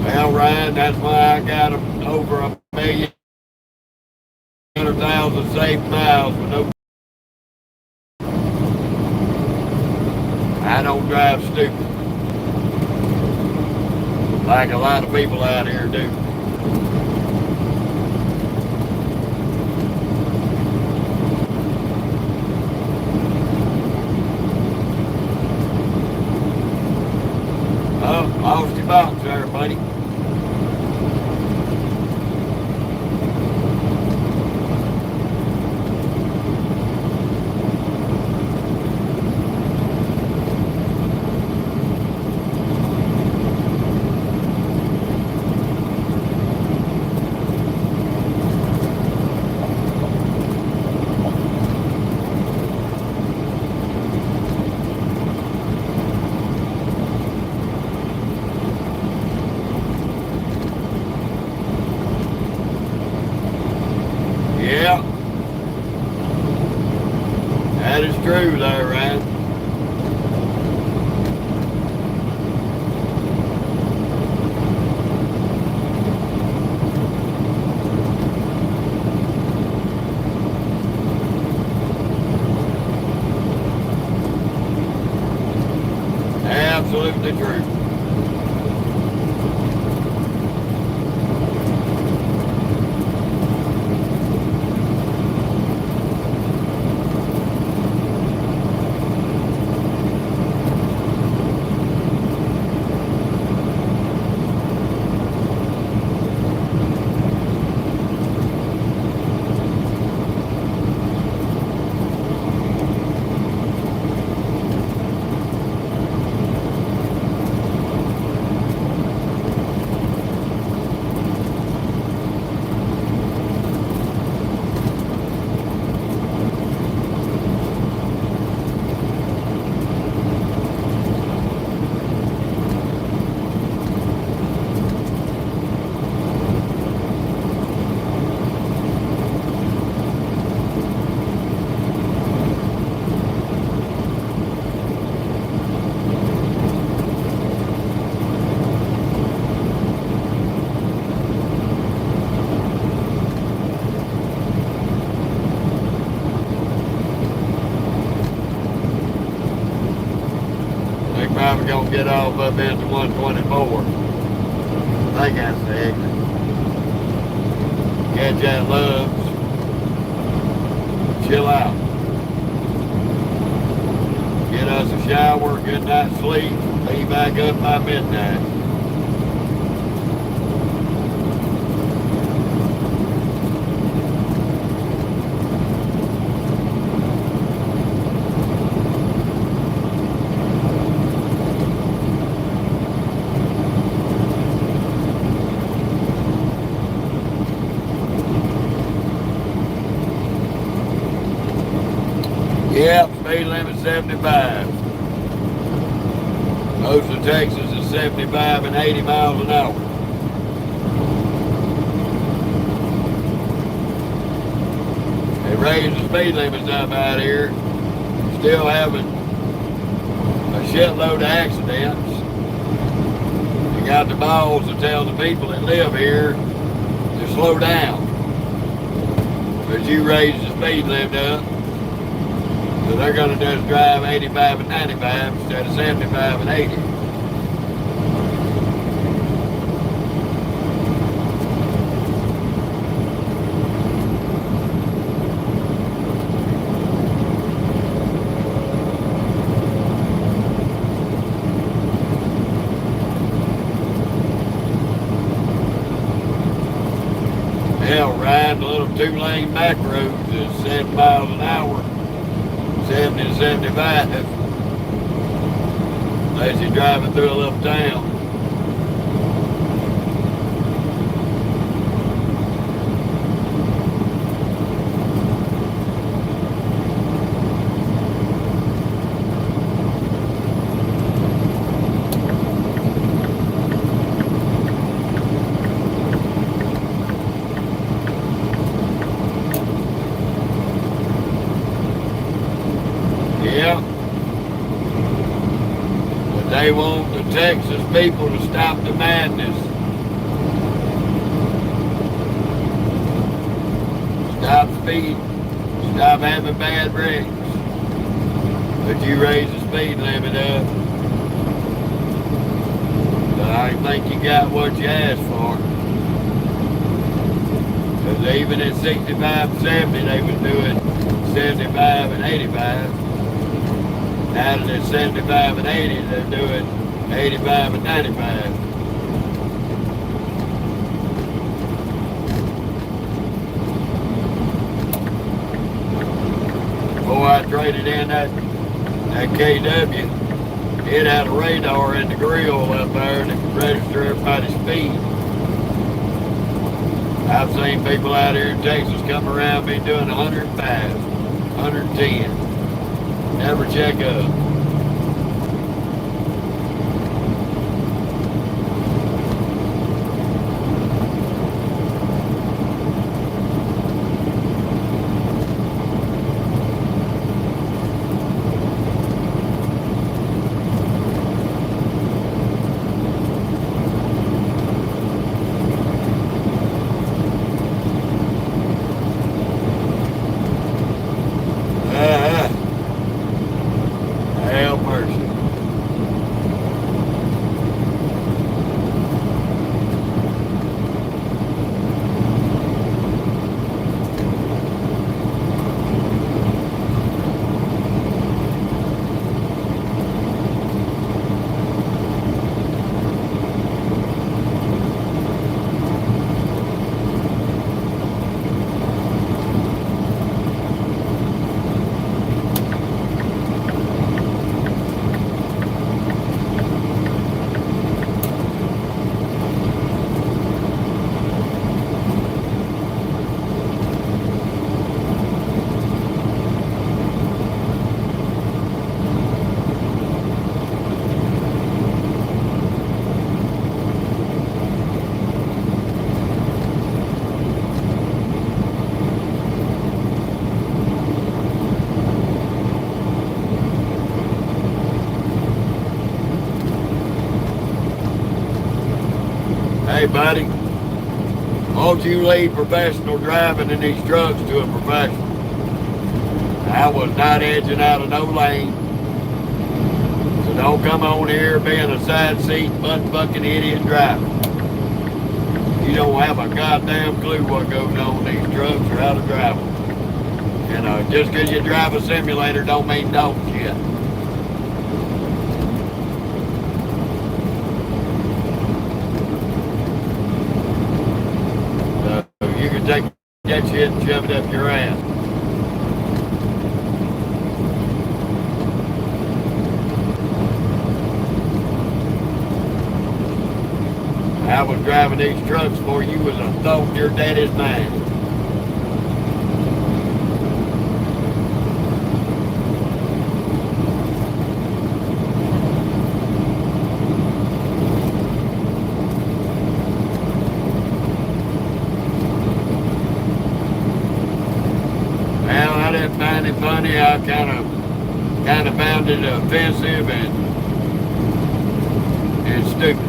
Well, Ryan, that's why I got over 1,100,000 safe miles with no. I don't drive stupid like a lot of people out here do. Oh, lost your box there, buddy. Yeah, that is true there, Ryan. Absolutely true. Probably gonna get off up into 124. I think that's the exit. Catch that Loves. Chill out. Get us a shower, good night's sleep, be back up by midnight. Yep, speed limit 75. Most of Texas is 75 and 80 miles an hour. They raised the speed limits up out here. Still having a shitload of accidents. You got the balls to tell the people that live here to slow down. But you raise the speed limit up. So they're going to just drive 85 and 95 instead of 75 and 80. riding a little two-lane back roads at 7 miles an hour, 70 to 75, unless you're driving through a little town. Yeah. But they want the Texas people to stop the madness. Stop speeding. Stop having bad wrecks. But you raise the speed limit up. But I think you got what you asked for. Because even at 65 and 70, they was doing 75 and 85. Now that it's 75 and 80, they're doing 85 and 95. Before I traded in that KW, it had a radar in the grill up there that could register everybody's speed. I've seen people out here in Texas come around me doing 105, 110. Never check up. Have mercy. Hey buddy, won't you leave professional driving in these trucks to a professional? I was not edging out of no lane. So don't come on here being a side seat, butt-fucking idiot driver. You don't have a goddamn clue what goes on in these trucks or how to drive them. And just because you drive a simulator don't mean don't shit. You can take that shit and shove it up your ass. I was driving these trucks before you was a thought in your daddy's mind. Well, I didn't find it funny. I kind of found it offensive and stupid.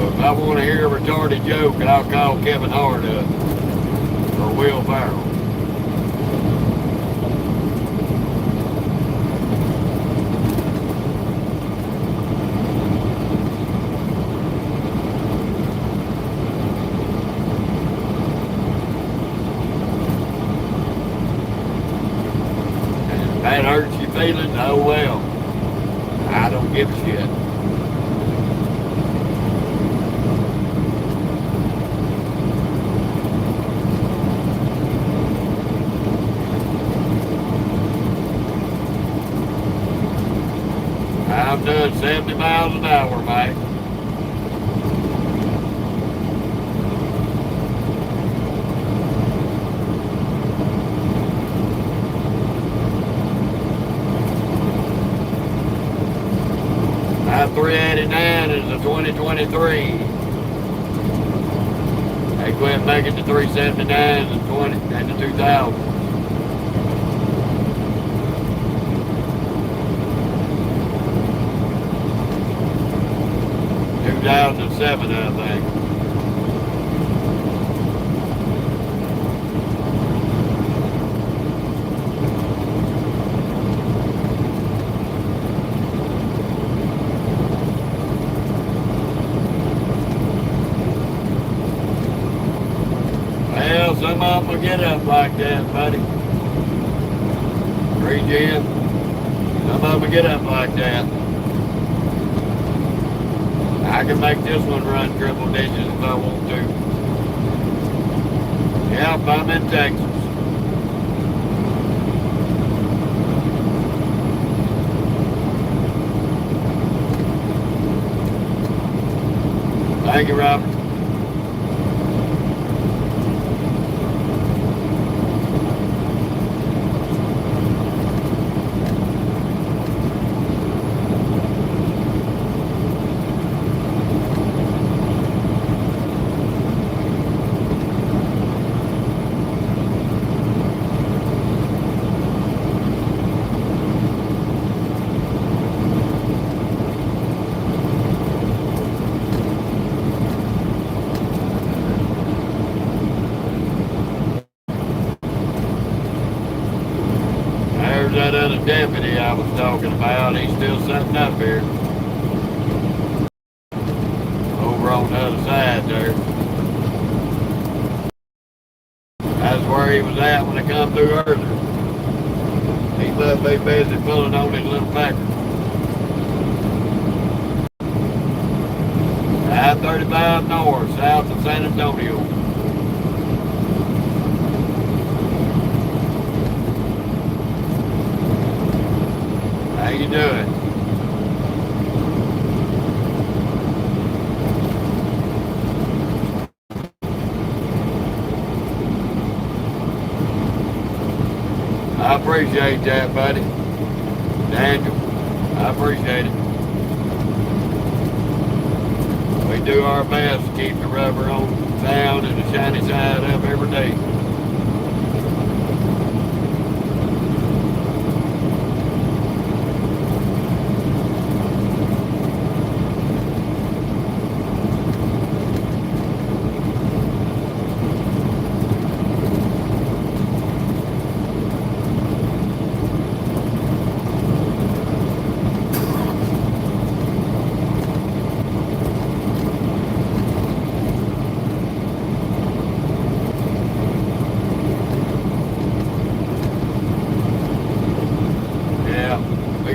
If I want to hear a retarded joke, I'll call Kevin Hart up or Will Ferrell. And if that hurts your feelings, oh well. I don't give a shit. I'm doing 70 miles an hour, mate. That 389 is a 2023. They quit making the 379s and the 2000. 2007, I think. Well, some of them will get up like that, buddy. Free Jim. Some of them will get up like that. I can make this one run triple digits if I want to. Yep, I'm in Texas. Thank you, Robert. That other deputy I was talking about, he's still sitting up here. Over on the other side there. That's where he was at when I come through earlier. He must be busy pulling on his little packer. I-35 north, south of San Antonio. How you doing? I appreciate that, buddy. Daniel, I appreciate it. We do our best to keep the rubber on sound and the shiny side up every day.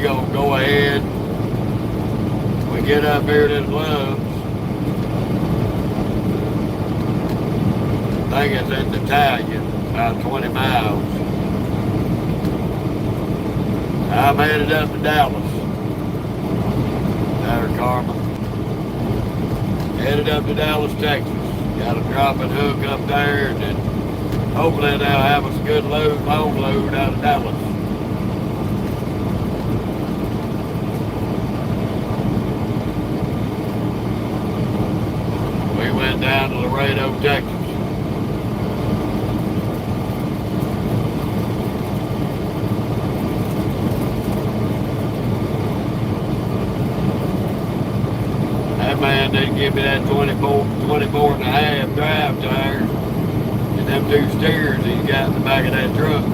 Gonna go ahead. We get up here to the Loves. I think it's in Italian, about 20 miles. I'm headed up to Dallas. There, Carmen. Headed up to Dallas, Texas. Got a drop and hook up there, and then hopefully they'll have us a good load, long load out of Dallas. Down to Laredo, Texas. That man didn't give me that 24 and a half drive tire and them two steers he's got in the back of that truck.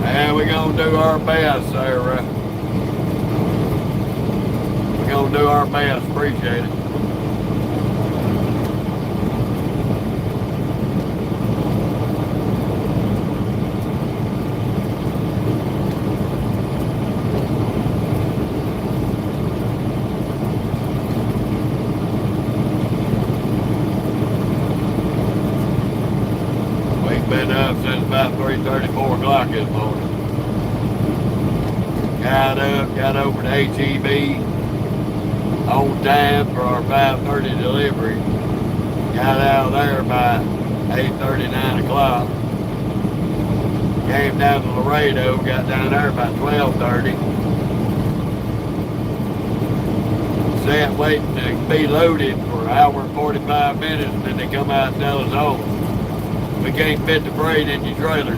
And we're gonna do our best, Sarah. We're gonna do our best. Appreciate it. We He's been up since about 3:30, 4 o'clock this morning. Got up, got over to HEB on time for our 5:30 delivery. Got out of there by 8:30, 9 o'clock. Came down to Laredo, got down there about 12:30. Sat waiting to be loaded for an hour and 45 minutes, and then they come out and tell us, oh, we can't fit the freight in your trailer.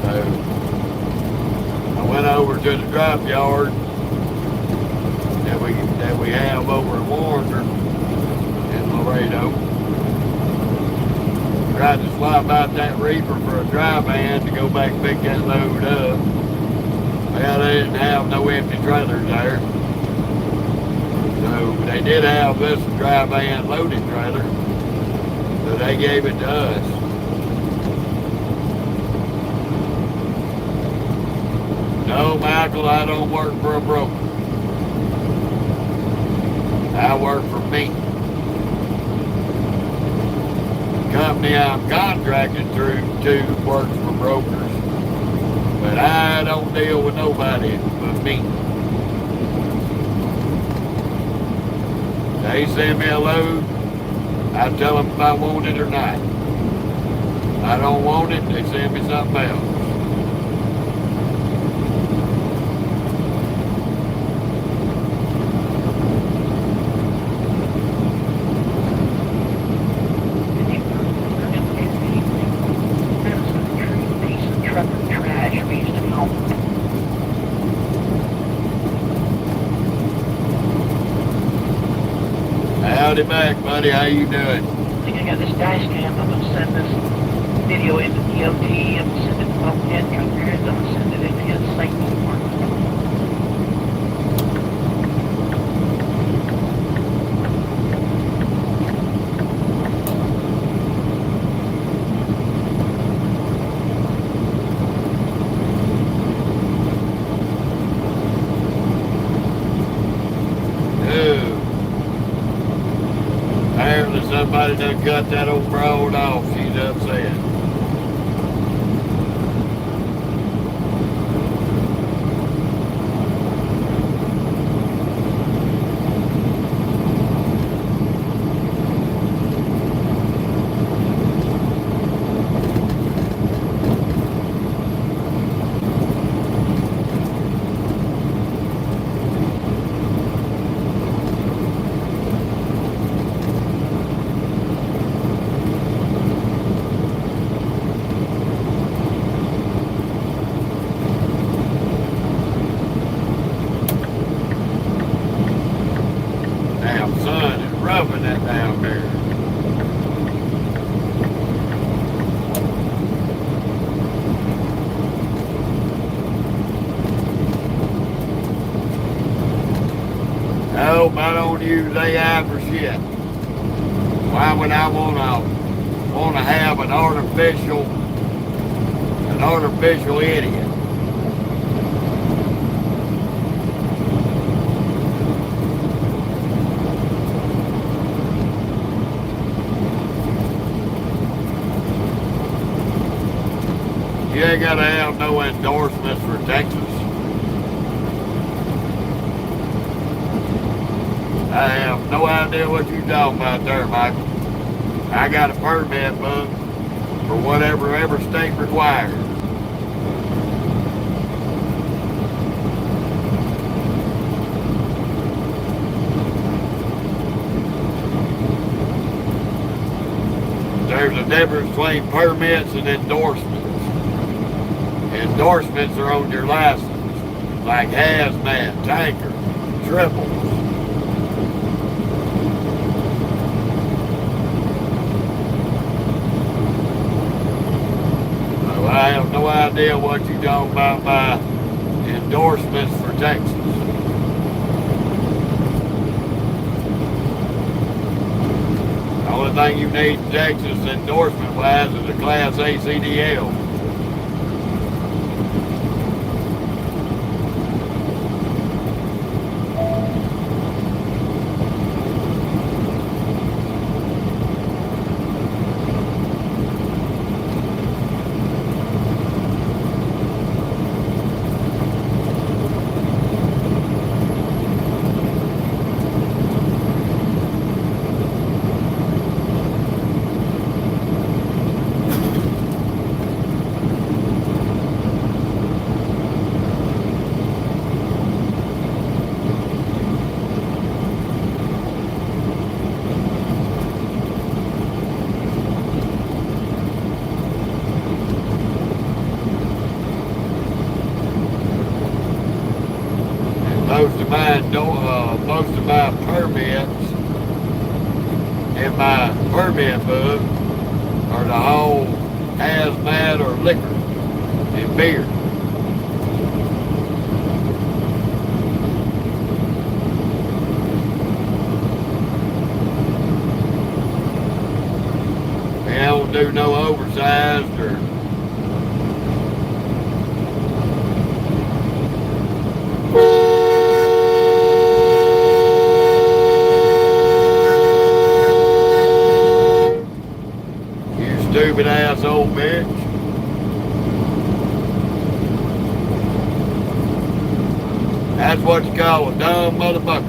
So I went over to the drop yard that we have over in Warner in Laredo. Tried to swap out that reefer for a dry van to go back and pick that load up. Well, they didn't have no empty trailers there. So they did have this dry van loaded trailer. So they gave it to us. No, Michael, I don't work for a broker. I work for me. The company I'm contracted through to works for brokers. But I don't deal with nobody but me. They send me a load, I tell them if I want it or not. If I don't want it, they send me something else. Howdy back, buddy. How you doing? I think I got this dash cam. I'm gonna send this video into DOT and send it to my head computers. I'm gonna send it into his site report. Somebody done cut that old broad off. She's upset. Roughing that down there. Nope, I don't use AI for shit. Why would I wanna have an artificial idiot? You ain't gotta have no endorsements for Texas. I have no idea what you're talking about there, Michael. I got a permit book for whatever every state requires. There's a difference between permits and endorsements. Endorsements are on your license, like hazmat, tanker, triples. So I have no idea what you're talking about by endorsements for Texas. The only thing you need in Texas endorsement-wise is a Class A CDL. most of my permits in my permit book are to haul hazmat or liquor and beer. I don't do no oversized or stupid ass old bitch. That's what you call a dumb motherfucker.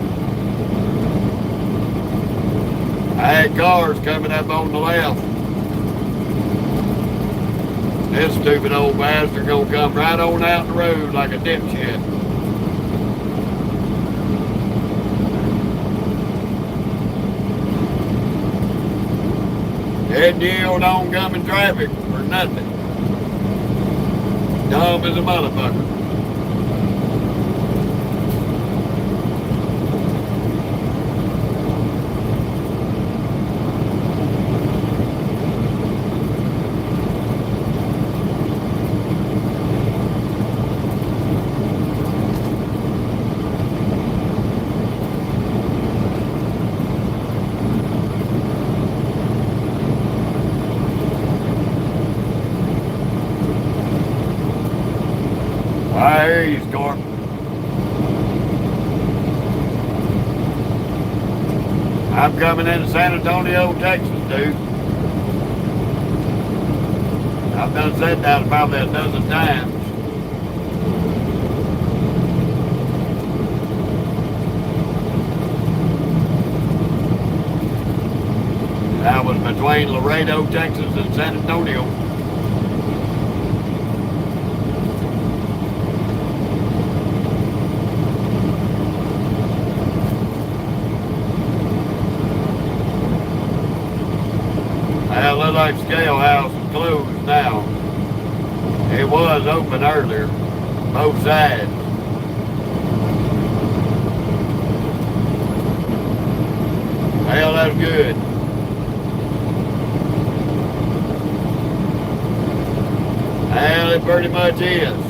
I had cars coming up on the left. This stupid old bastard gonna come right on out the road like a dipshit. Head yield on coming traffic for nothing. Dumb as a motherfucker. I hear you, Storm. I'm coming into San Antonio, Texas, dude. I've done said that probably a dozen times. That was between Laredo, Texas and San Antonio. That little like scale house is closed now. It was open earlier, both sides. Well, that's good. Well, it pretty much is.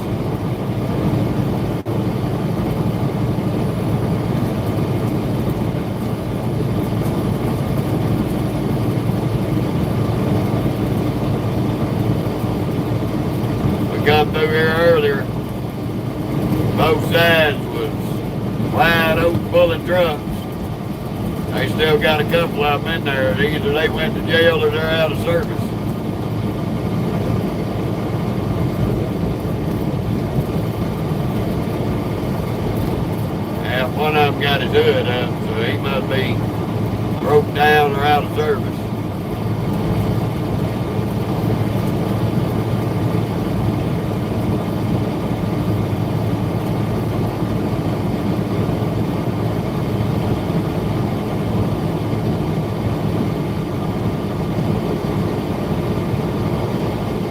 Come through here earlier, both sides was wide open full of trucks. They still got a couple of them in there. Either they went to jail or they're out of service. Yeah, one of them got his hood up, so he must be broke down or out of service.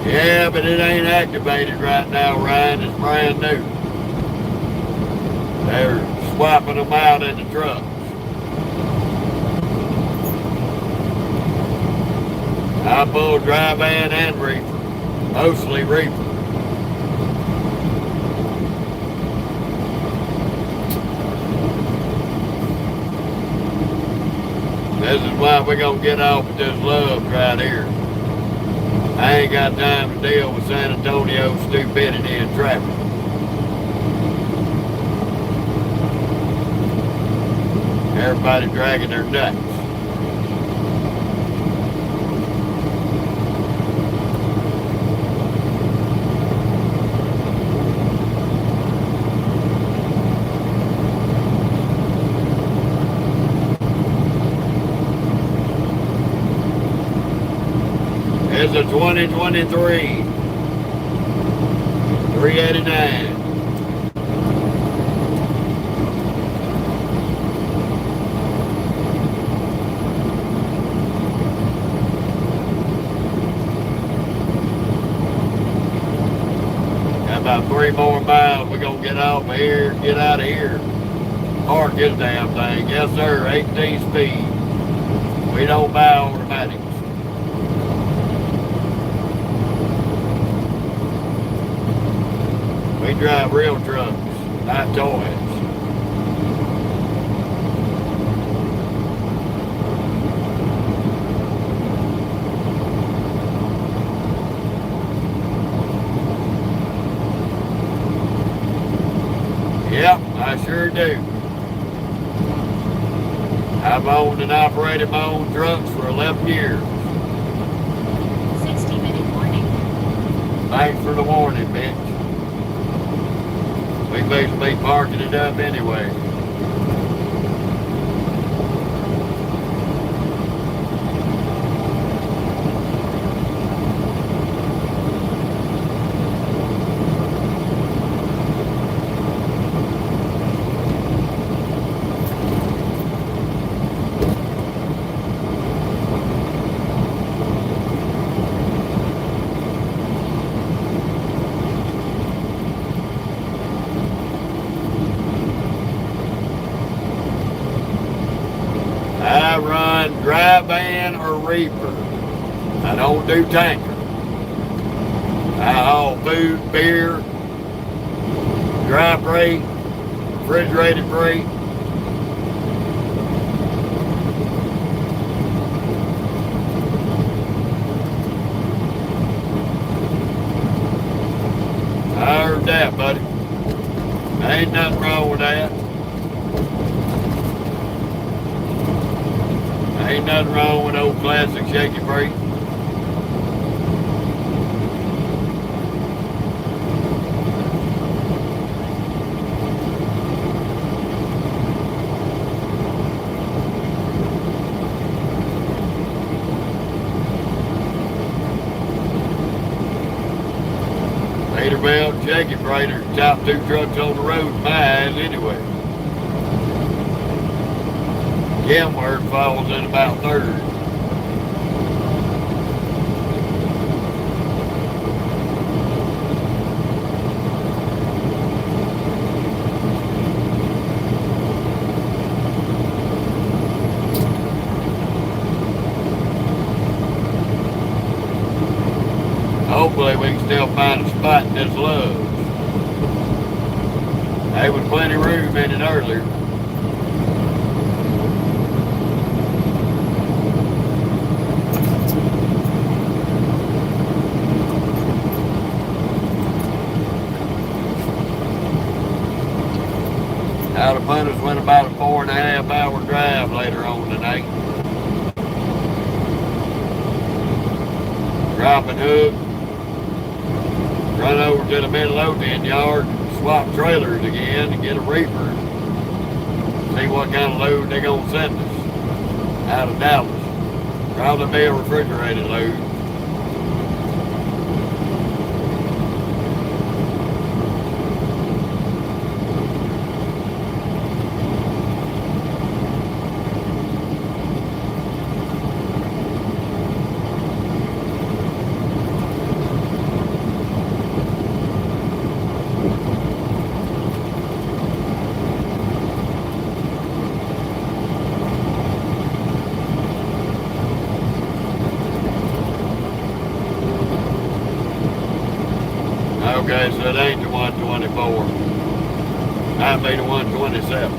Yeah, but it ain't activated right now, Ryan. It's brand new. They're swapping them out in the trucks. I pull dry van and reefer. Mostly reefer. This is why we're going to get off with this love right here. I ain't got time to deal with San Antonio's stupidity and traffic. Everybody dragging their nuts. It's a 2023 389. Got about 3 more miles. We're gonna get off of here, get out of here. park this damn thing. Yes, sir, 18 speed. We don't buy automatics. We drive real trucks, not toys. Yep, I sure do. I've owned and operated my own trucks for 11 years. 60-minute warning. Thanks for the warning, bitch. We basically parking it up anyway. I run dry van or reefer. I don't do tanker. I haul food, beer, dry freight, refrigerated freight. I heard that, buddy. Ain't nothing wrong with that. Ain't nothing wrong with old classic shaky freight. Peterbilt shaky freighters, top 2 trucks on the road in my eyes anyway. Kenworth falls in about 3rd. Hopefully we can still find a spot in this Love's. There was plenty of room in it earlier. Out of Punters went about a 4.5 hour drive later on tonight. Drop and hook, run over to the Midlothian yard, swap trailers again and get a reefer. See what kind of load they're gonna send us out of Dallas. Probably be a refrigerated load. Okay, so it ain't the 124. Might be the 127.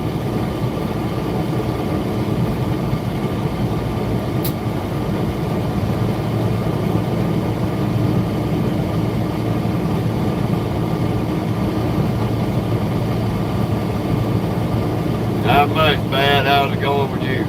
Not much, bad. How's it going with you?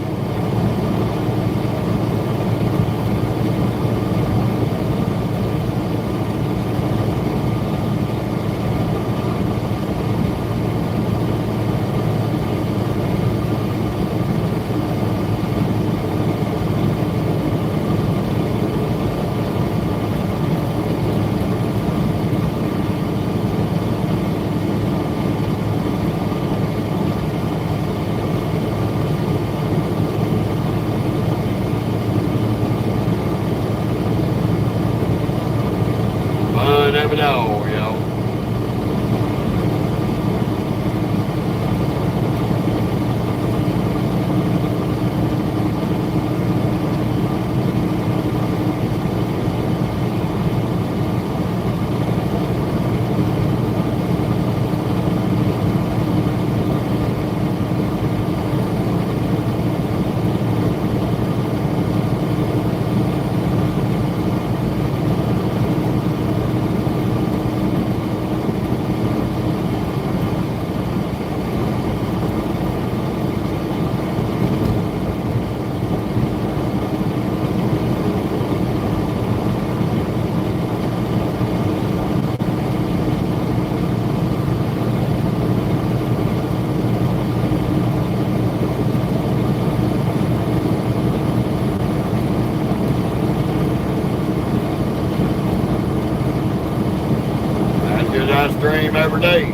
cream every day.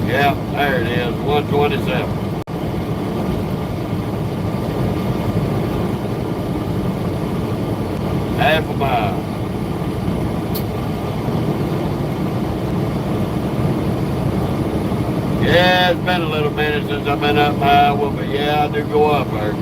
Yeah, there it is, 127. Half a mile. Yeah, it's been a little minute since I've been up Iowa, but yeah, I do go up there.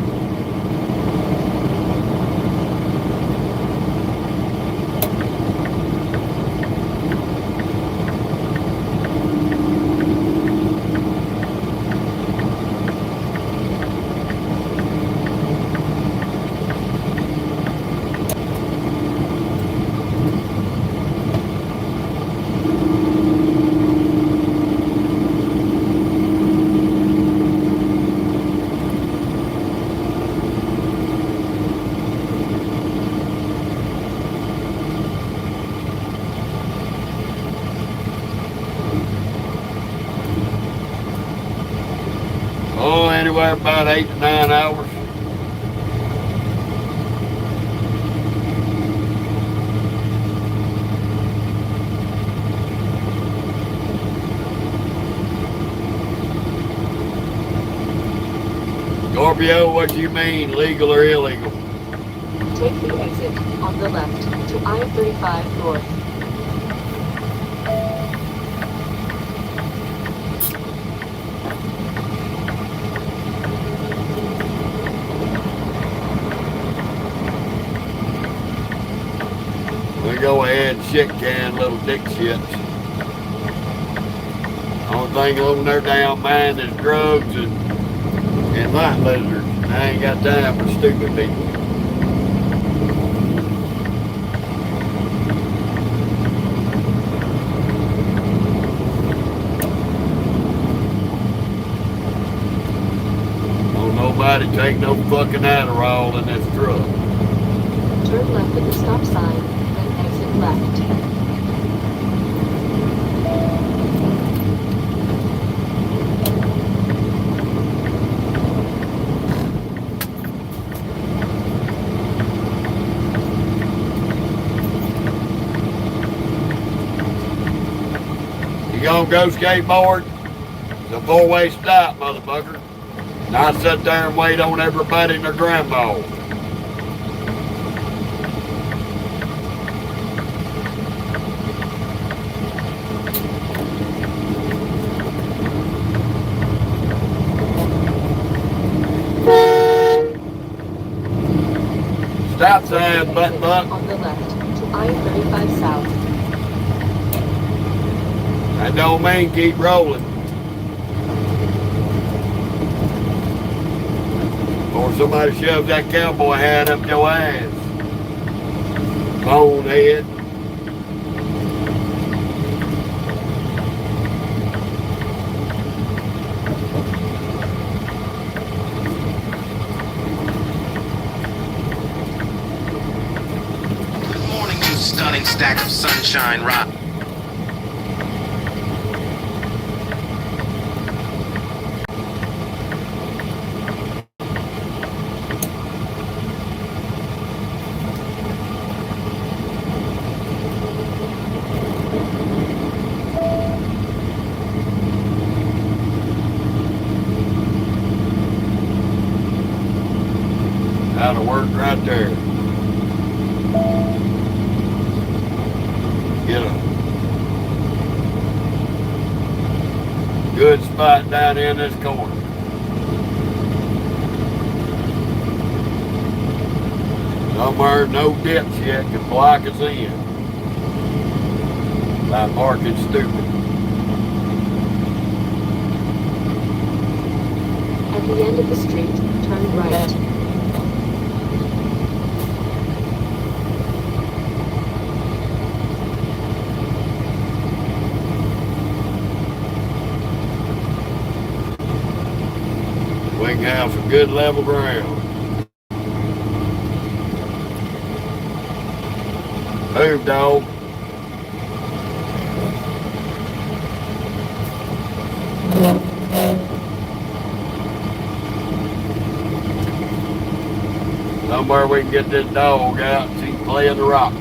Oh, anywhere about 8 to 9 hours. Scorpio, what do you mean, legal or illegal? Take the exit on the left to I-35 North. We go ahead and shit can little dick shits. Only thing on their damn mind is drugs and light lizards. I ain't got time for stupid people. Don't nobody take no fucking Adderall in this truck. Turn left at the stop sign, then exit left. You gonna go skateboard? It's a four-way stop, motherfucker. Not sit there and wait on everybody and their grandma. Stop sign, butt. On the left to I-35 South. That don't mean keep rolling. Or somebody shoves that cowboy hat up your ass. Bonehead. Good morning, you stunning stack of sunshine rock. That'll work right there. Get a good spot down in this corner. Somewhere no dipshit can block us in by parking stupid. At the end of the street, turn right. We can have some good level ground. Move, dog. Somewhere we can get this dog out and she can play in the rock.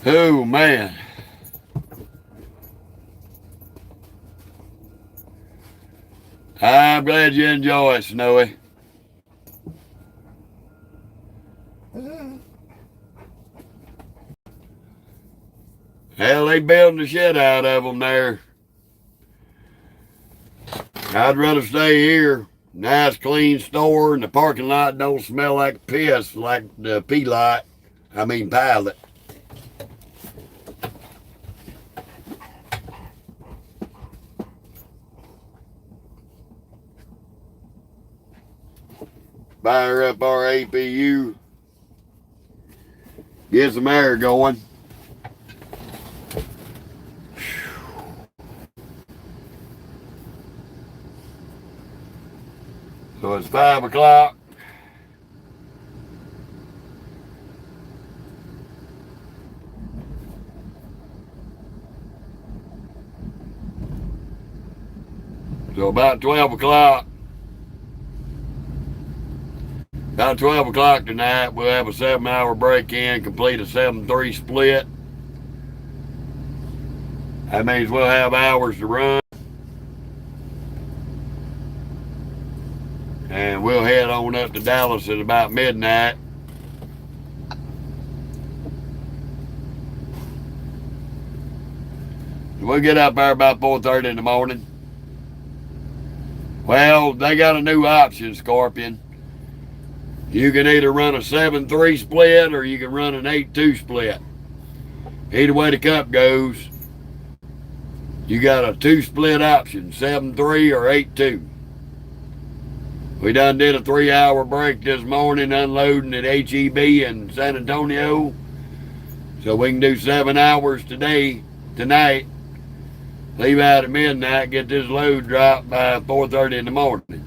Oh, man. I'm glad you enjoy it, Snowy. Hell, they building the shit out of them there. I'd rather stay here. Nice, clean store, and the parking lot don't smell like piss like the Pilot. Fire up our APU. Get some air going. So it's 5 o'clock. So about 12 o'clock. About 12 o'clock tonight, we'll have a 7-hour break-in, complete a 7-3 split. That means we'll have hours to run. And we'll head on up to Dallas at about midnight. We'll get up there about 4:30 in the morning. Well, they got a new option, Scorpion. You can either run a 7-3 split or you can run an 8-2 split. Either way the cup goes, you got a 2-split option, 7-3 or 8-2. We done did a 3-hour break this morning unloading at HEB in San Antonio. So we can do 7 hours tonight. Leave out at midnight, get this load dropped by 4:30 in the morning.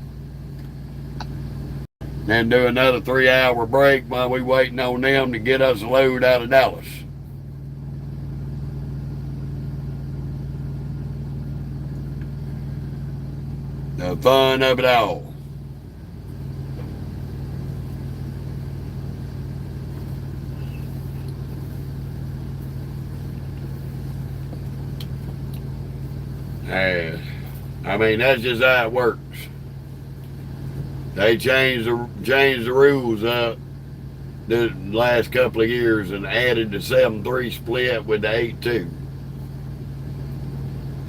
Then do another 3-hour break while we waiting on them to get us a load out of Dallas. The fun of it all. I mean, that's just how it works. They changed the rules up the last couple of years and added the 7-3 split with the 8-2.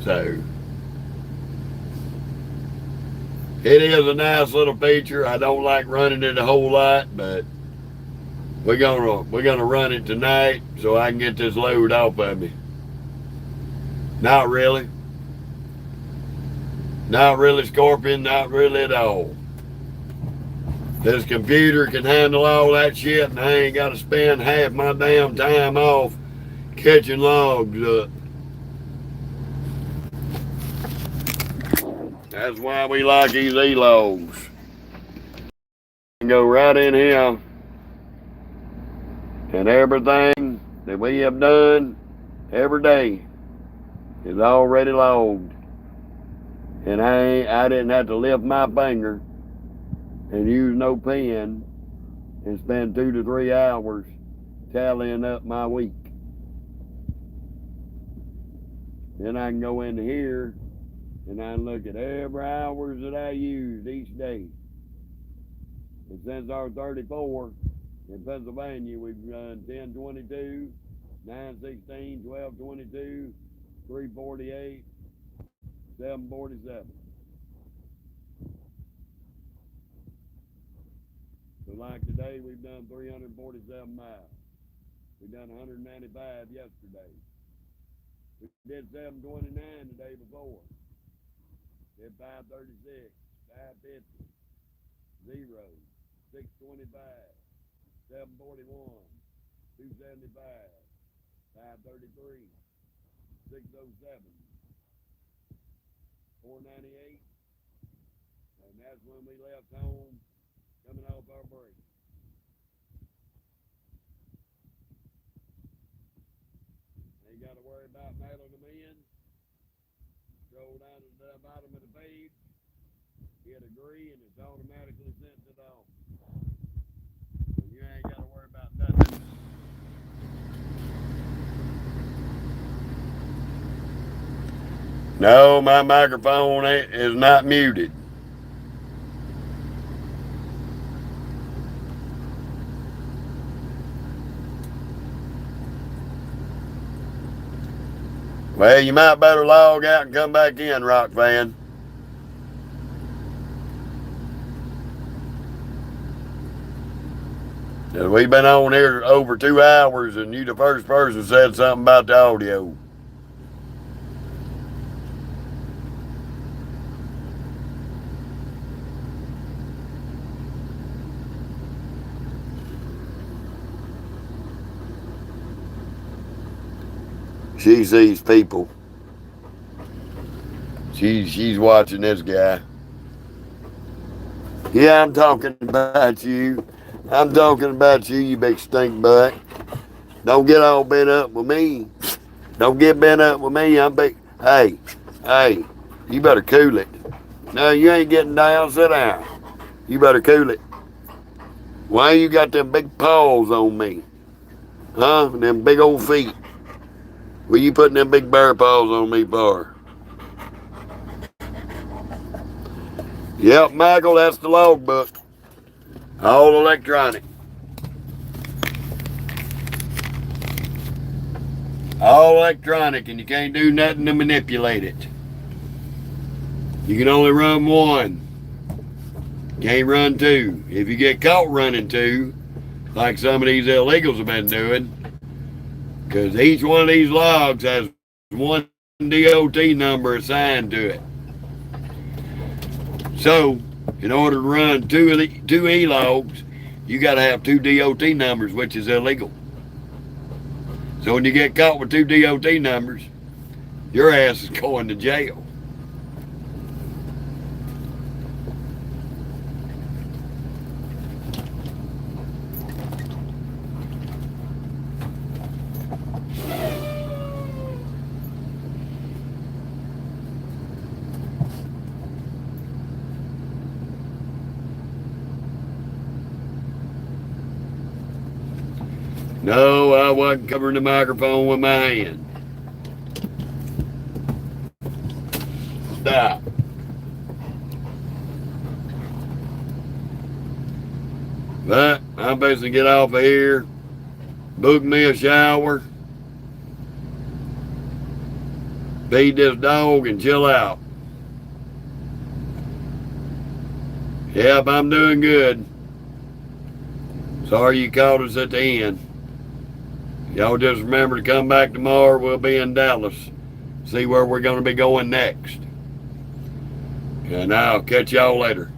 So it is a nice little feature. I don't like running it a whole lot, but we're gonna run it tonight so I can get this load off of me. Not really. Not really, Scorpion, not really at all. This computer can handle all that shit and I ain't got to spend half my damn time off catching logs up. That's why we like these E-logs. Go right in here and everything that we have done every day is already logged. And I didn't have to lift my finger and use no pen and spend 2 to 3 hours tallying up my week. Then I can go into here and I can look at every hours that I used each day. And since I was 34, in Pennsylvania, we've done 1022, 916, 1222, 348, 747. So like today, we've done 347 miles. We've done 195 yesterday. We did 729 the day before. Did 536, 550, 0, 625, 741, 275, 533, 607, 498, and that's when we left home coming off our break. Ain't got to worry about mailing them in. Scroll down to the bottom of the page, hit agree, and it's automatically sent to the office. So you ain't got to worry about nothing. No, my microphone is not muted. Well, you might better log out and come back in, Rock Fan. We've been on here over 2 hours, and you the first person said something about the audio. She sees people. She's watching this guy. Yeah, I'm talking about you. I'm talking about you, you big stink butt. Don't get all bent up with me. Don't get bent up with me. I'm big. Hey, you better cool it. No, you ain't getting down. Sit down. You better cool it. Why you got them big paws on me? Huh? Them big old feet. What you putting them big bear paws on me for? Yep, Michael, that's the logbook. All electronic. All electronic, and you can't do nothing to manipulate it. You can only run one. Can't run two. If you get caught running two, like some of these illegals have been doing, because each one of these logs has one DOT number assigned to it. So, in order to run two E-logs, you got to have 2 DOT numbers, which is illegal. So when you get caught with 2 DOT numbers, your ass is going to jail. No, I wasn't covering the microphone with my hand. Stop. But I'm basically get off of here, book me a shower, feed this dog, and chill out. Yep, I'm doing good. Sorry you caught us at the end. Y'all just remember to come back tomorrow. We'll be in Dallas. See where we're going to be going next. And I'll catch y'all later.